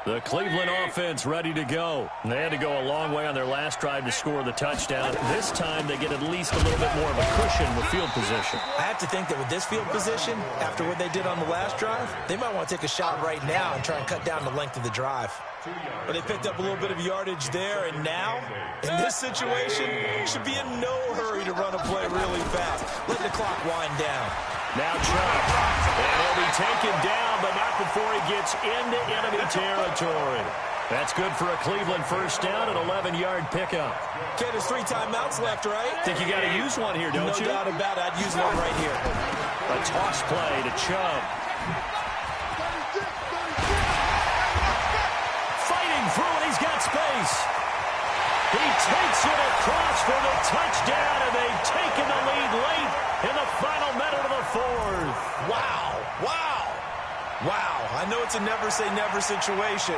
The Cleveland offense ready to go. They had to go a long way on their last drive to score the touchdown. This time they get at least a little bit more of a cushion with field position.
I have to think that with this field position, after what they did on the last drive, they might want to take a shot right now and try and cut down the length of the drive. But they picked up a little bit of yardage there, and now, in this situation, should be in no hurry to run a play really fast. Let the clock wind down.
Now Chubb. And he'll be taken down, but not before he gets into enemy territory. That's good for a Cleveland 1st down, an 11-yard pickup.
Okay, there's 3 timeouts left, right?
Think you got to use one here, don't you?
No doubt about it. I'd use one right here.
A toss play to Chubb. Fighting through, and he's got space. He takes it across for the touchdown, and they've taken the lead late in the final minute of the 4th.
Wow. Wow. Wow. I know it's a never-say-never situation,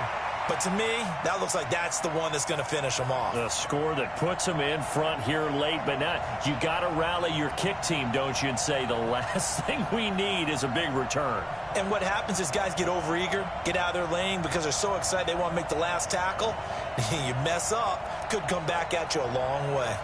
but to me, that looks like that's the one that's going to finish them off.
The score that puts them in front here late, but now you got to rally your kick team, don't you, and say the last thing we need is a big return.
And what happens is guys get overeager, get out of their lane because they're so excited they want to make the last tackle. You mess up, could come back at you a long way.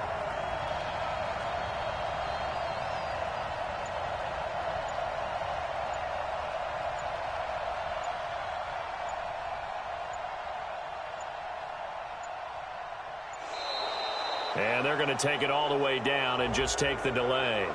And they're going to take it all the way down and just take the delay.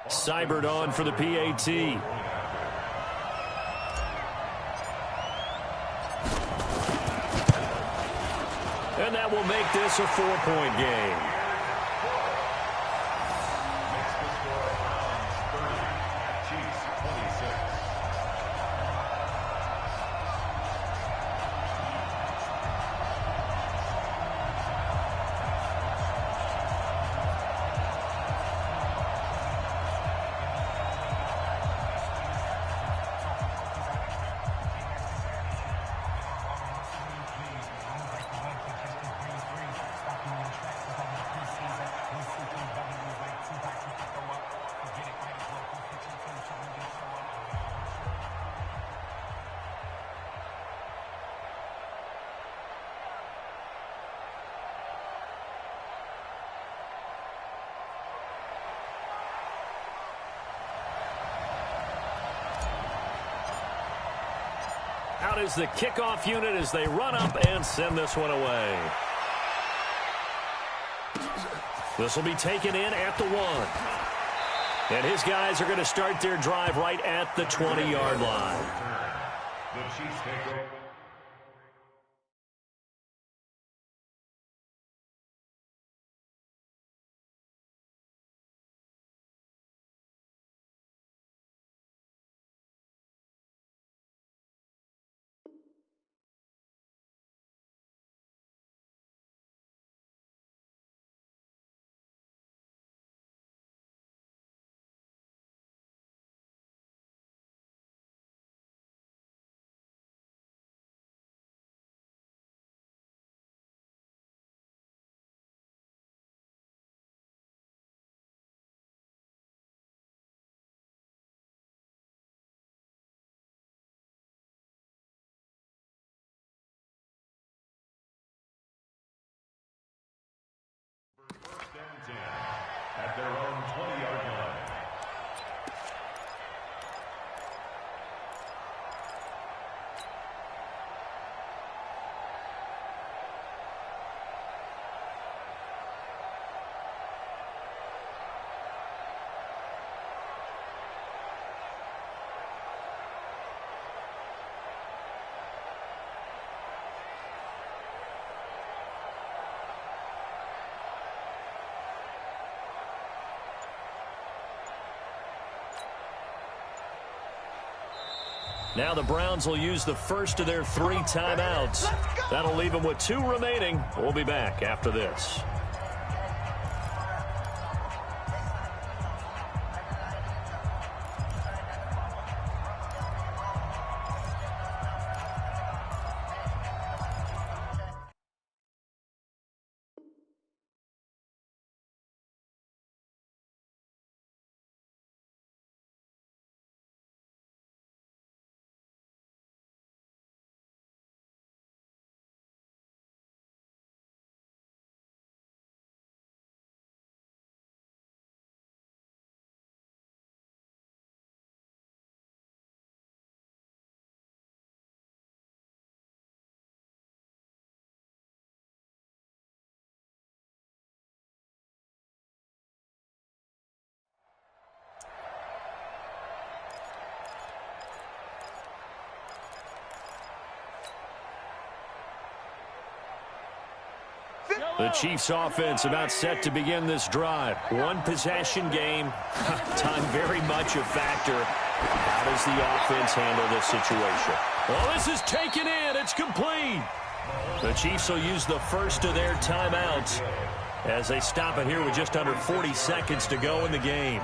Cybert on for the PAT. And that will make this a 4-point game. Out is the kickoff unit as they run up and send this one away. This will be taken in at the 1. And his guys are going to start their drive right at the 20-yard line.
The Chiefs take over.
Now the Browns will use the first of their 3 timeouts. That'll leave them with 2 remaining. We'll be back after this. The Chiefs offense about set to begin this drive. 1 possession game. Time very much a factor. How does the offense handle this situation? Well, this is taken in. It's complete. The Chiefs will use the first of their timeouts as they stop it here with just under 40 seconds to go in the game.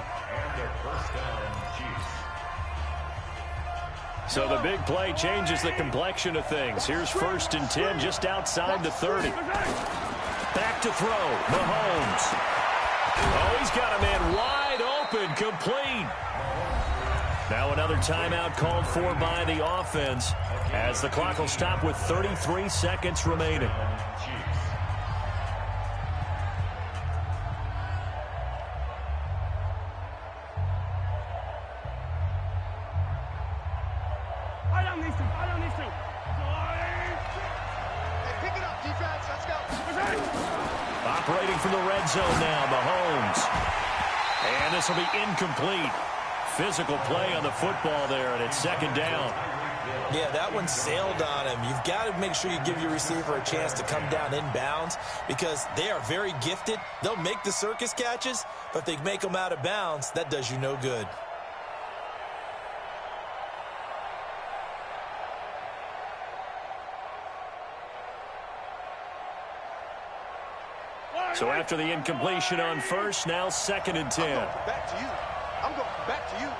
So the big play changes the complexion of things. Here's 1st and 10 just outside the 30. Back to throw. Mahomes. Oh, he's got a man wide open. Complete. Now another timeout called for by the offense as the clock will stop with 33 seconds remaining. Operating from the red zone now, Mahomes. And this will be incomplete. Physical play on the football there, and it's 2nd down.
Yeah, that one sailed on him. You've got to make sure you give your receiver a chance to come down inbounds because they are very gifted. They'll make the circus catches, but if they make them out of bounds, that does you no good.
So after the incompletion on first, now 2nd and 10.
Back to you. I'm going back to you.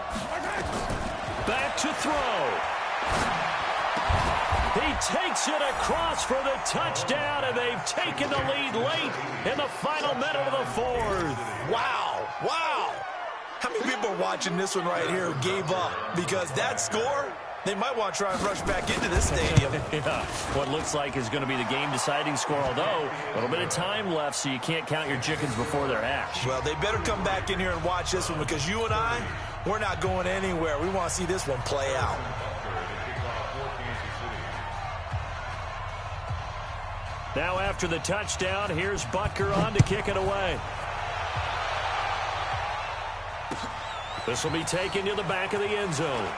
Back to throw. He takes it across for the touchdown, and they've taken the lead late in the final minute of the 4th.
Wow. Wow. How many people are watching this one right here who gave up? Because that score, they might want to try and rush back into this stadium.
Yeah, what looks like is going to be the game-deciding score, although a little bit of time left, so you can't count your chickens before they're hatched.
Well, they better come back in here and watch this one because you and I, we're not going anywhere. We want to see this one play out.
Now after the touchdown, here's Butker on to kick it away. This will be taken to the back of the end zone.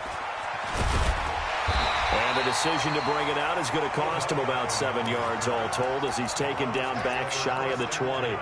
And the decision to bring it out is going to cost him about 7 yards all told as he's taken down back shy of the 20.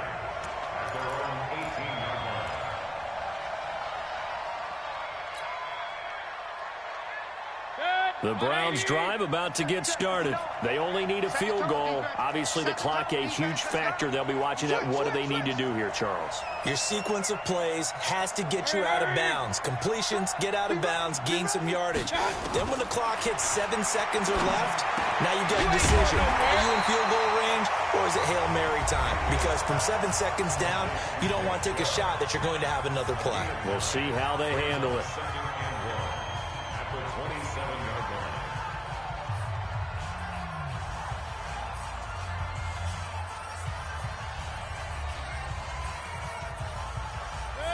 The Browns drive about to get started. They only need a field goal. Obviously, the clock a huge factor. They'll be watching that. What do they need to do here, Charles?
Your sequence of plays has to get you out of bounds. Completions, get out of bounds, gain some yardage. Then when the clock hits 7 seconds or left, now you get a decision. Are you in field goal range or is it Hail Mary time? Because from 7 seconds down, you don't want to take a shot that you're going to have another play.
We'll see how they handle it.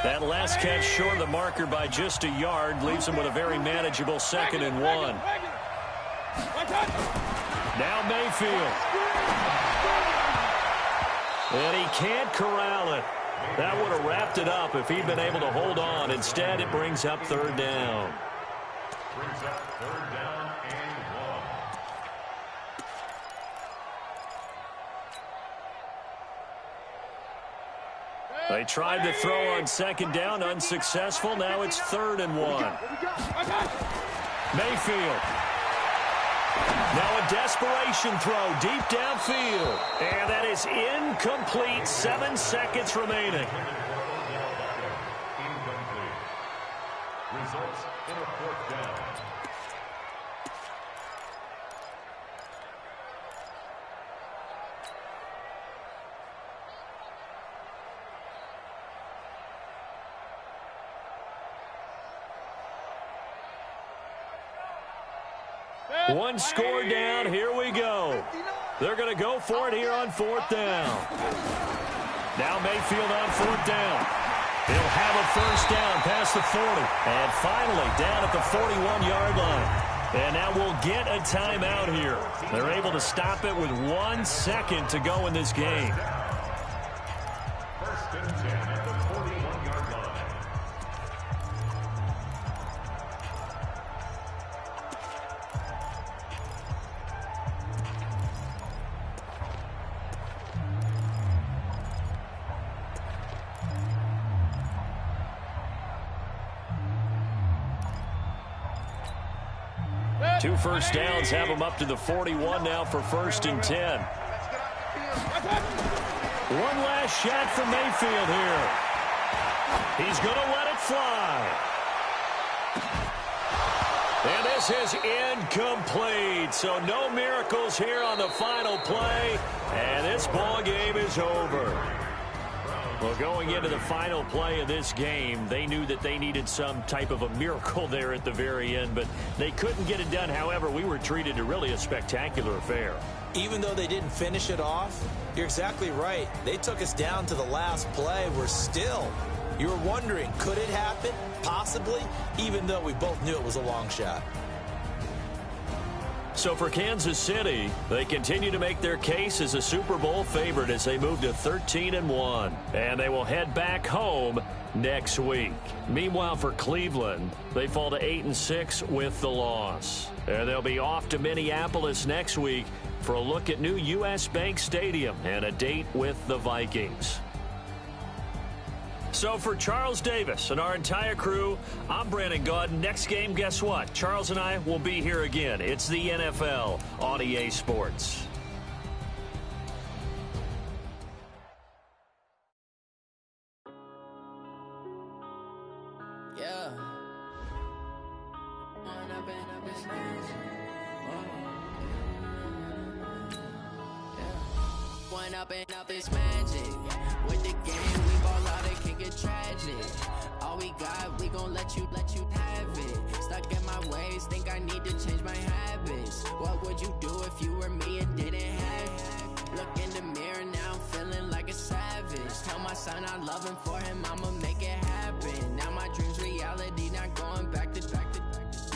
That last catch short of the marker by just a yard leaves him with a very manageable 2nd and 1. Now Mayfield. And he can't corral it. That would have wrapped it up if he'd been able to hold on. Instead, it brings up 3rd down.
Brings up 3rd down and 1.
They tried to throw on 2nd down, unsuccessful. Now it's 3rd and 1. Mayfield. Now a desperation throw deep downfield. And that is incomplete. 7 seconds remaining.
Incomplete. Results in a 4th down.
One score down. Here we go. They're going to go for it here on 4th down. Now Mayfield on 4th down. He'll have a first down past the 40. And finally down at the 41-yard line. And now we'll get a timeout here. They're able to stop it with 1 second to go in this game.
First and 10 at the 41-yard line.
Two first downs have them up to the 41 now for 1st and 10. One last shot from Mayfield here. He's going to let it fly. And this is incomplete. So no miracles here on the final play. And this ball game is over. Well, going into the final play of this game, they knew that they needed some type of a miracle there at the very end, but they couldn't get it done. However, we were treated to really a spectacular affair.
Even though they didn't finish it off, you're exactly right. They took us down to the last play. We're still, you were wondering, could it happen? Possibly, even though we both knew it was a long shot.
So for Kansas City, they continue to make their case as a Super Bowl favorite as they move to 13-1. And they will head back home next week. Meanwhile, for Cleveland, they fall to 8-6 with the loss. And they'll be off to Minneapolis next week for a look at new U.S. Bank Stadium and a date with the Vikings. So for Charles Davis and our entire crew, I'm Brandon Gaudin. Next game, guess what? Charles and I will be here again. It's the NFL on EA Sports.
Yeah. One up and up is magic. With the game, we ball out, it can get tragic. All we got, we gon' let you have it. Stuck in my ways, think I need to change my habits. What would you do if you were me and didn't have it? Look in the mirror, now I'm feeling like a savage. Tell my son I love him, for him I'ma make it happen. Now my dream's reality, not going back to.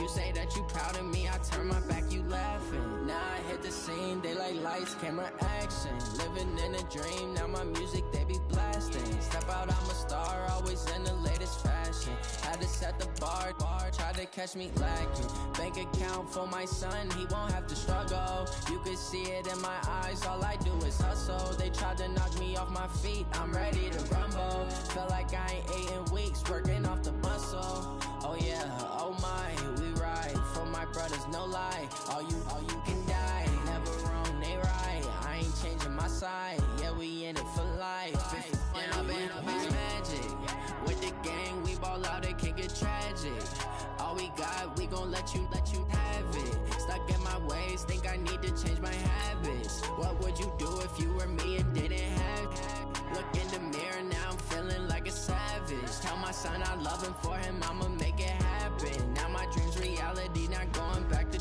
You say that you proud of me, I turn my back, you laughing. Now I hit the scene, they like lights, camera, action. Living in a dream, now my music, they be blasting. Step out, I'm a star, always in the latest fashion. Had to set the bar, try to catch me lacking. Bank account for my son, he won't have to struggle. You can see it in my eyes, all I do is hustle. They tried to knock me off my feet, I'm ready to rumble. Feel like I ain't ate in weeks, working off the muscle. Oh yeah, oh my, we ride for my brothers, no lie. All you can die, never wrong, they right. I ain't changing my side, yeah, we in it for life. When up is magic. With the gang, we ball out, it can get tragic. All we got, we gon' let you have it. Stuck in my ways, think I need to change my habits. What would you do if you were me and didn't have it? Look in the mirror, now I'm feeling like a savage. Tell my son I love him, for him I'ma make it happen. Now my dream's reality, not going back to.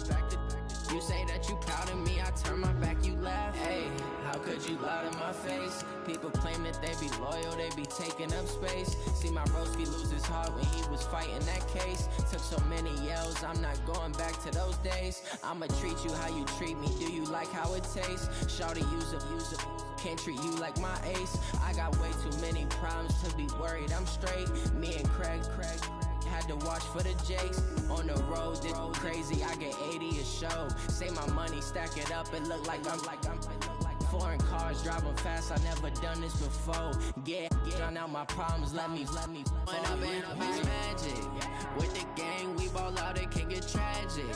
You say that you proud of me, I turn my back, you laugh. Hey, how could you lie to my face? People claim that they be loyal, they be taking up space. See my broski lose his heart when he was fighting that case. Took so many yells, I'm not going back to those days. I'ma treat you how you treat me, do you like how it tastes? Shawty, use up, can't treat you like my ace. I got way too many problems to be worried, I'm straight. Me and Craig had to watch for the Jakes. On the road, this crazy, I get 80 a show. Say my money, stack it up, it look like I'm foreign cars, driving fast, I never done this before. Get drown out my problems, let me When up is magic. With the gang, we ball out, it can get tragic.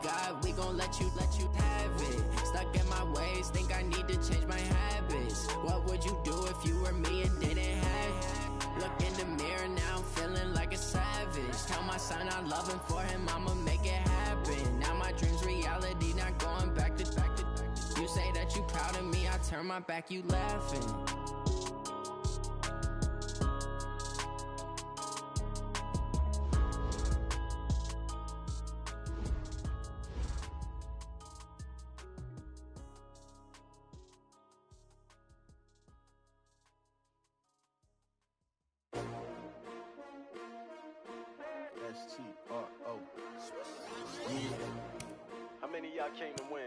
got, we gon' let you have it. Stuck in my ways, think I need to change my habits. What would you do if you were me and didn't have it? Look in the mirror now, I'm feeling like a savage. Tell my son I love him, for him I'ma make it happen. Now my dream's reality, not going back to. You say that you proud of me, I turn my back, you laughing.
S-T-R-O. Yeah.
How many of y'all came to win?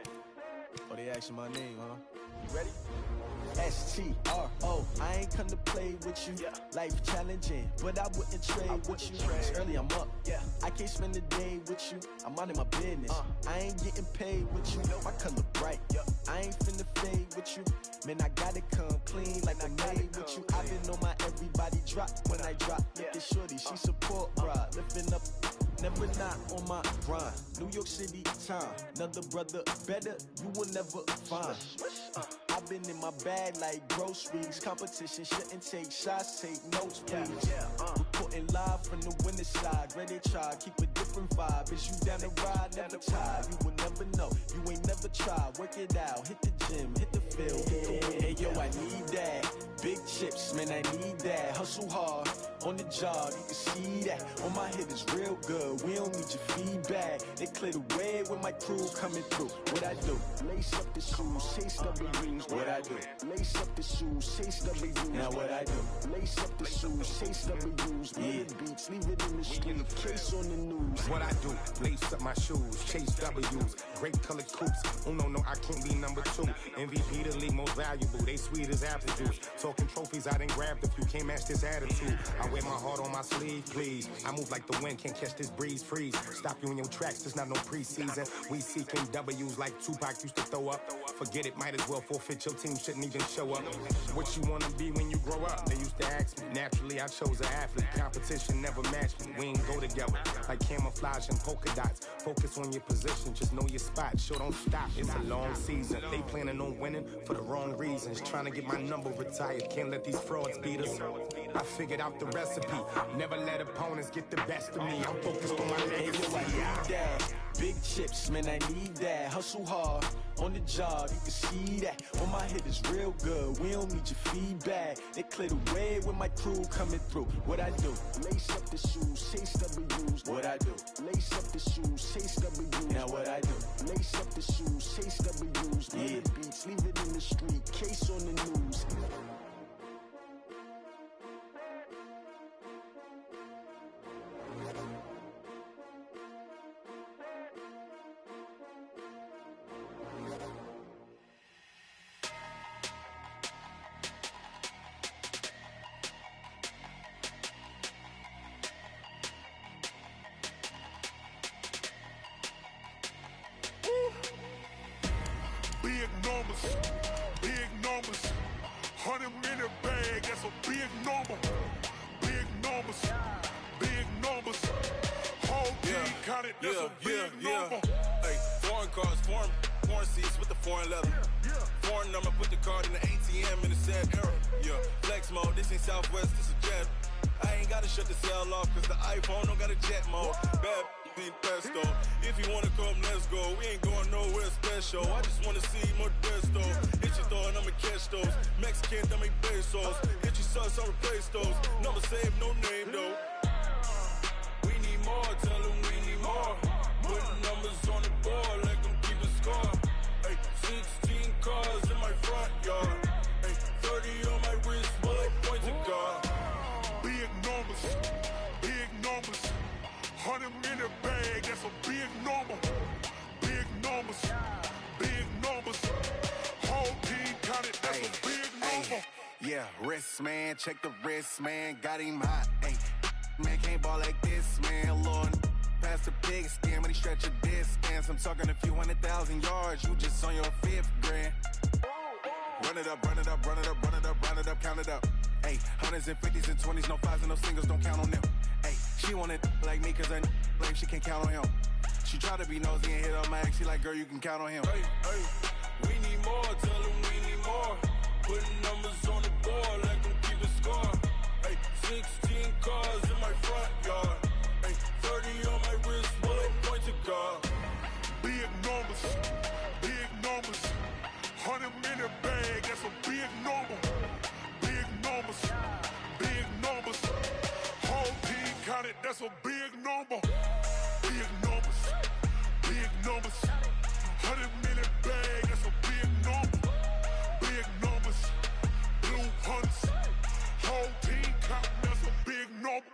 Oh, they asking my name, huh?
You ready?
S-T-R-O. I ain't come to play with you.
Yeah.
Life challenging, but I wouldn't trade with you. It's early, I'm up.
Yeah.
I can't spend the day with you. I'm out of my business. I ain't getting paid with you. My color bright. I ain't finna fade with you. Man, I gotta come clean like I made with you. I've been on my everybody drop when I drop. Look at shorty, she support ride. Lifting up, never not on my grind. New York City time, another brother better, you will never find. I've been in my bag like groceries. Competition shouldn't take shots, take notes, please. Reporting live from the winning side. Ready to try, keep a different vibe. Is you down the ride, never tired. You will never know, you ain't never tried. Work it out, hit the gym, hit the field, hit the win. Hey yo, I need that. Big chips, man, I need that. Hustle hard, on the job, you can see that. On my hit is real good, we don't need your feedback. They clear the way with my crew coming through. What I do? Lace up the shoes, chase W's. What I do? Lace up the shoes, chase W's. Now what I do? Lace up the shoes, chase W's. Yeah, beats, leave it in the street, case on the news.
What I do? Lace up my shoes, chase W's. Great colored coops. Oh no, I can't be number 2. MVP the league most valuable. They sweet as apple juice. Talking trophies, I done grabbed a few. Can't match this attitude. I wear my heart on my sleeve, please. I move like the wind, can't catch this breeze. Freeze. Stop you in your tracks. There's not no preseason. We seeking W's like Tupac used to throw up. Forget it, might as well forfeit. Your team shouldn't even show up. What you wanna be when you grow up? They used to ask me. Naturally, I chose an athlete. Competition never matched me. We ain't go together like camouflage and polka dots. Focus on your position, just know your spot. Sure, don't stop. It's a long season. They planning on winning for the wrong reasons. Trying to get my number retired. Can't let these frauds beat us. I figured out the recipe. Never let opponents get the best of me. I'm focused on my legacy.
I need that. Big chips, man, I need that. Hustle hard, on the job, you can see that. On my hit is real good, we don't need your feedback. They clear the way with my crew coming through. What I do? Lace up the shoes, chase W's. What I do? Lace up the shoes, chase W's. Now what I do? Lace up the shoes, chase W's. Yeah, beats, leave it in the street, case on the news.
Big numbers, 100 minute bag, that's a big number. Big numbers, whole team counted, that's a big number.
Hey, foreign cars, foreign seats with the foreign leather. Foreign number, put the card in the ATM in a sad era. Yeah, flex mode, this ain't Southwest, this a jet. I ain't gotta shut the cell off, cause the iPhone don't got a jet mode. Bad need pesto. If you wanna come, let's go. We ain't going nowhere special. I just wanna see more Desto. Hit your throw and I'ma catch those. Mexican, dame pesos. Hit your sauce, I'll replace those. Number save, no name though. We need more, tell them we need more. Put numbers on the board, let them keep a score. Hey, 16 cars in my front yard. Hey, 30 on my wrist, bullet points a car.
Big numbers, 100 minute bag, that's a big number. Big numbers, whole team counted, that's a big number.
Yeah, wrist man, check the wrist man, got him hot. Ay, man can't ball like this, man. Lord, past the big skin when he stretch a distance. I'm talking a few 100,000 yards, you just on your 5th grand. Run it up, count it up. Ay, hundreds and 50s and 20s, no 5s and no singles, don't count on them. Ay, she want it like me cause her lame, she can't count on him. She try to be nosy and hit on my ex. She like, girl, you can count on him.
Hey, hey, we need more, tell them we need more. Putting numbers on the board, let them keep it score. Hey, 16 cars in my front yard. Hey, 30 on my wrist, bullet point to God.
Big numbers, big numbers. 100-minute bag, that's a big number. Big numbers, big numbers. Whole team counted, that's a big number. Big numbers, big numbers. 100-minute bag, that's a big number. Big numbers, blue hunts. Whole team counting, that's a big number.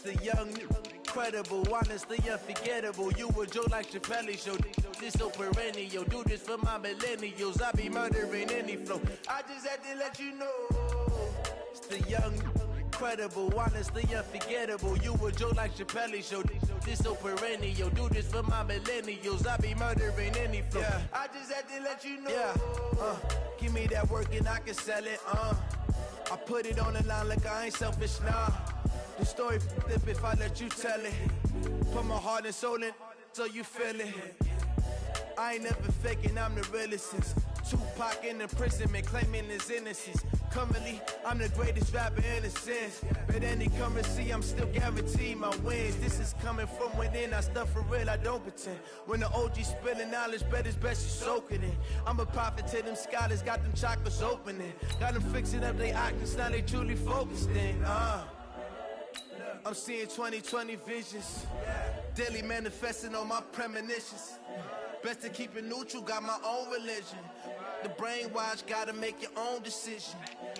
The young, incredible, honestly unforgettable. You a Joe like Chappelle show. This so perennial. Do this for my millennials. I be murdering any flow. I just had to let you know. It's the young, incredible, honestly unforgettable. You a Joe like Chappelle show. This so perennial. Do this for my millennials. I be murdering any flow. Yeah. I just had to let you know. Yeah. Give me that work and I can sell it. I put it on the line like I ain't selfish, nah. The story flip if I let you tell it. Put my heart and soul in so you feel it. I ain't never faking, I'm the realest since Tupac in imprisonment, claiming his innocence. Currently, I'm the greatest rapper in a sense. But any currency, I'm still guaranteed my wins. This is coming from within, I stuff for real, I don't pretend. When the OG spilling knowledge, bet it's best you soak it in. I'm a prophet to them scholars, got them chakras opening. Got them fixing up they octaves, now they truly focused in. I'm seeing 2020 visions. Daily manifesting on my premonitions. Best to keep it neutral, got my own religion. The brainwash, gotta make your own decision.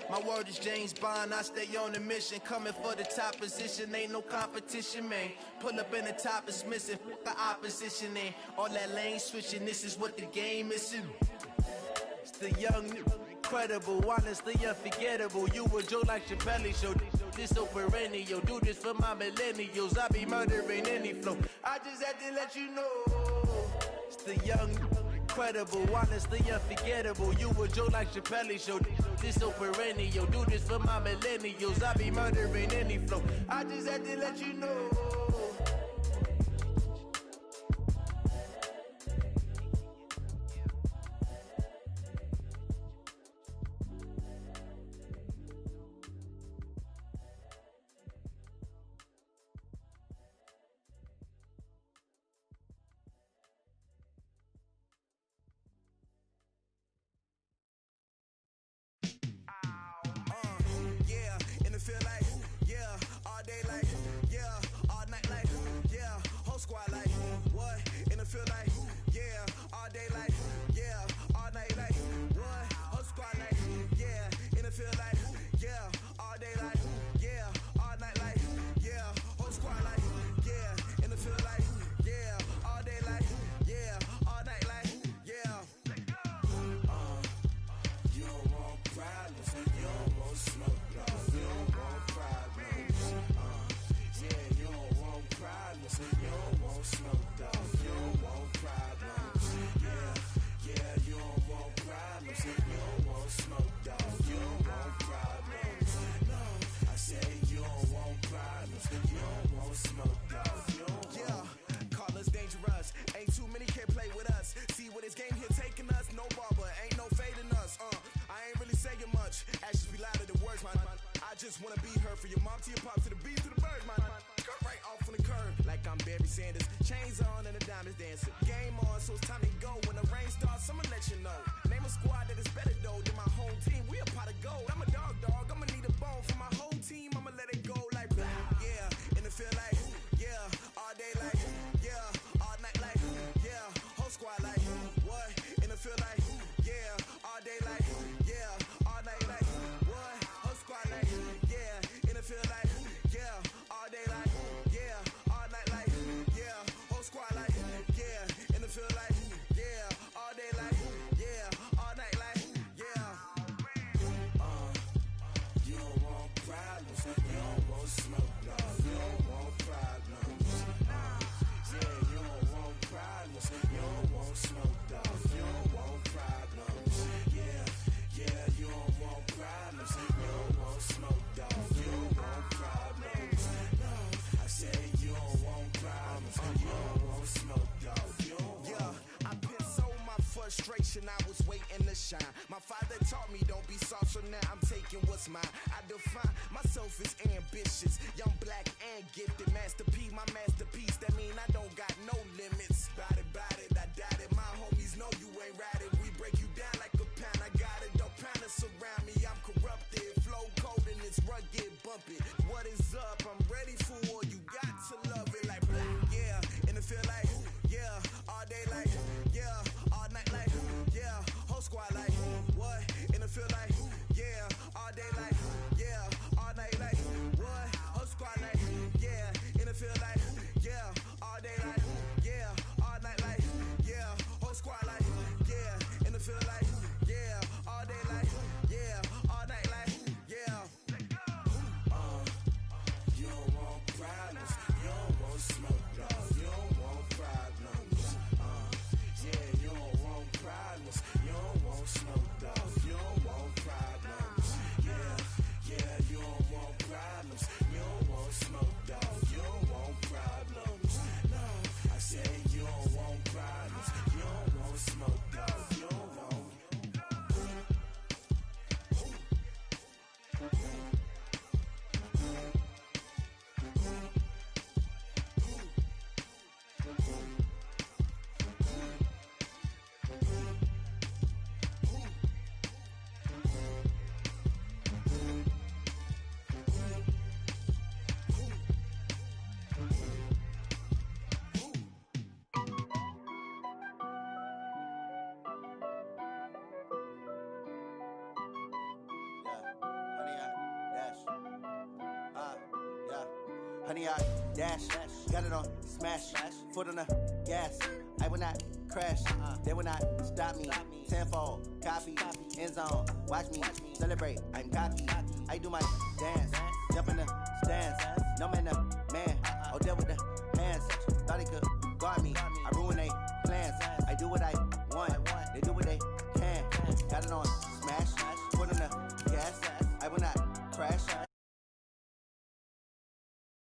My word is James Bond, I stay on the mission. Coming for the top position, ain't no competition, man. Pull up in the top is missing, the opposition in. All that lane switching, this is what the game is in. It's the young, incredible, honestly unforgettable. You a Joe like Chappelle show. This so perennial. Do this for my millennials. I be murdering any flow. I just had to let you know. It's the young, incredible, honestly unforgettable. You a Joe like Chappelle show. This so perennial. Do this for my millennials. I be murdering any flow. I just had to let you know.
generation, I was waiting to shine. My father taught me don't be soft, so now I'm taking what's mine. I define myself as ambitious, young, black, and gifted. Master P, my masterpiece, that mean I don't got no limits. Bout it, I doubt it. My homies know you ain't ratted. We break you down like a pound. I got it, don't pound us around me. I'm corrupted, flow cold and it's rugged, bumpy. What is up? I'm ready for war. You got to love it like black, yeah. And it feel like, yeah. All day like, yeah. All night like, yeah. Whole squad like, what? And it feel like, yeah. All day like, yeah. All night like, what? Whole squad like, yeah. And it feel like, yeah. All day like, yeah. All night like, yeah. Whole squad like, yeah. And it feel like, yeah. All day like, yeah. All night like, yeah. You don't want problems. You don't want smoke, dog. You don't want problems. Yeah, you don't want problems. You don't want smoke, dog. You don't want problems. Yeah, you don't want problems. You don't want smoke, dog. You don't want problems. No, I said you don't want problems. You don't want smoke, dog. You don't want.
Honey, I dash, got it on smash, foot on the gas. I will not crash, they will not stop me. Tenfold, copy, end zone, watch me celebrate. I'm cocky, I do my dance, jump in the stands. No man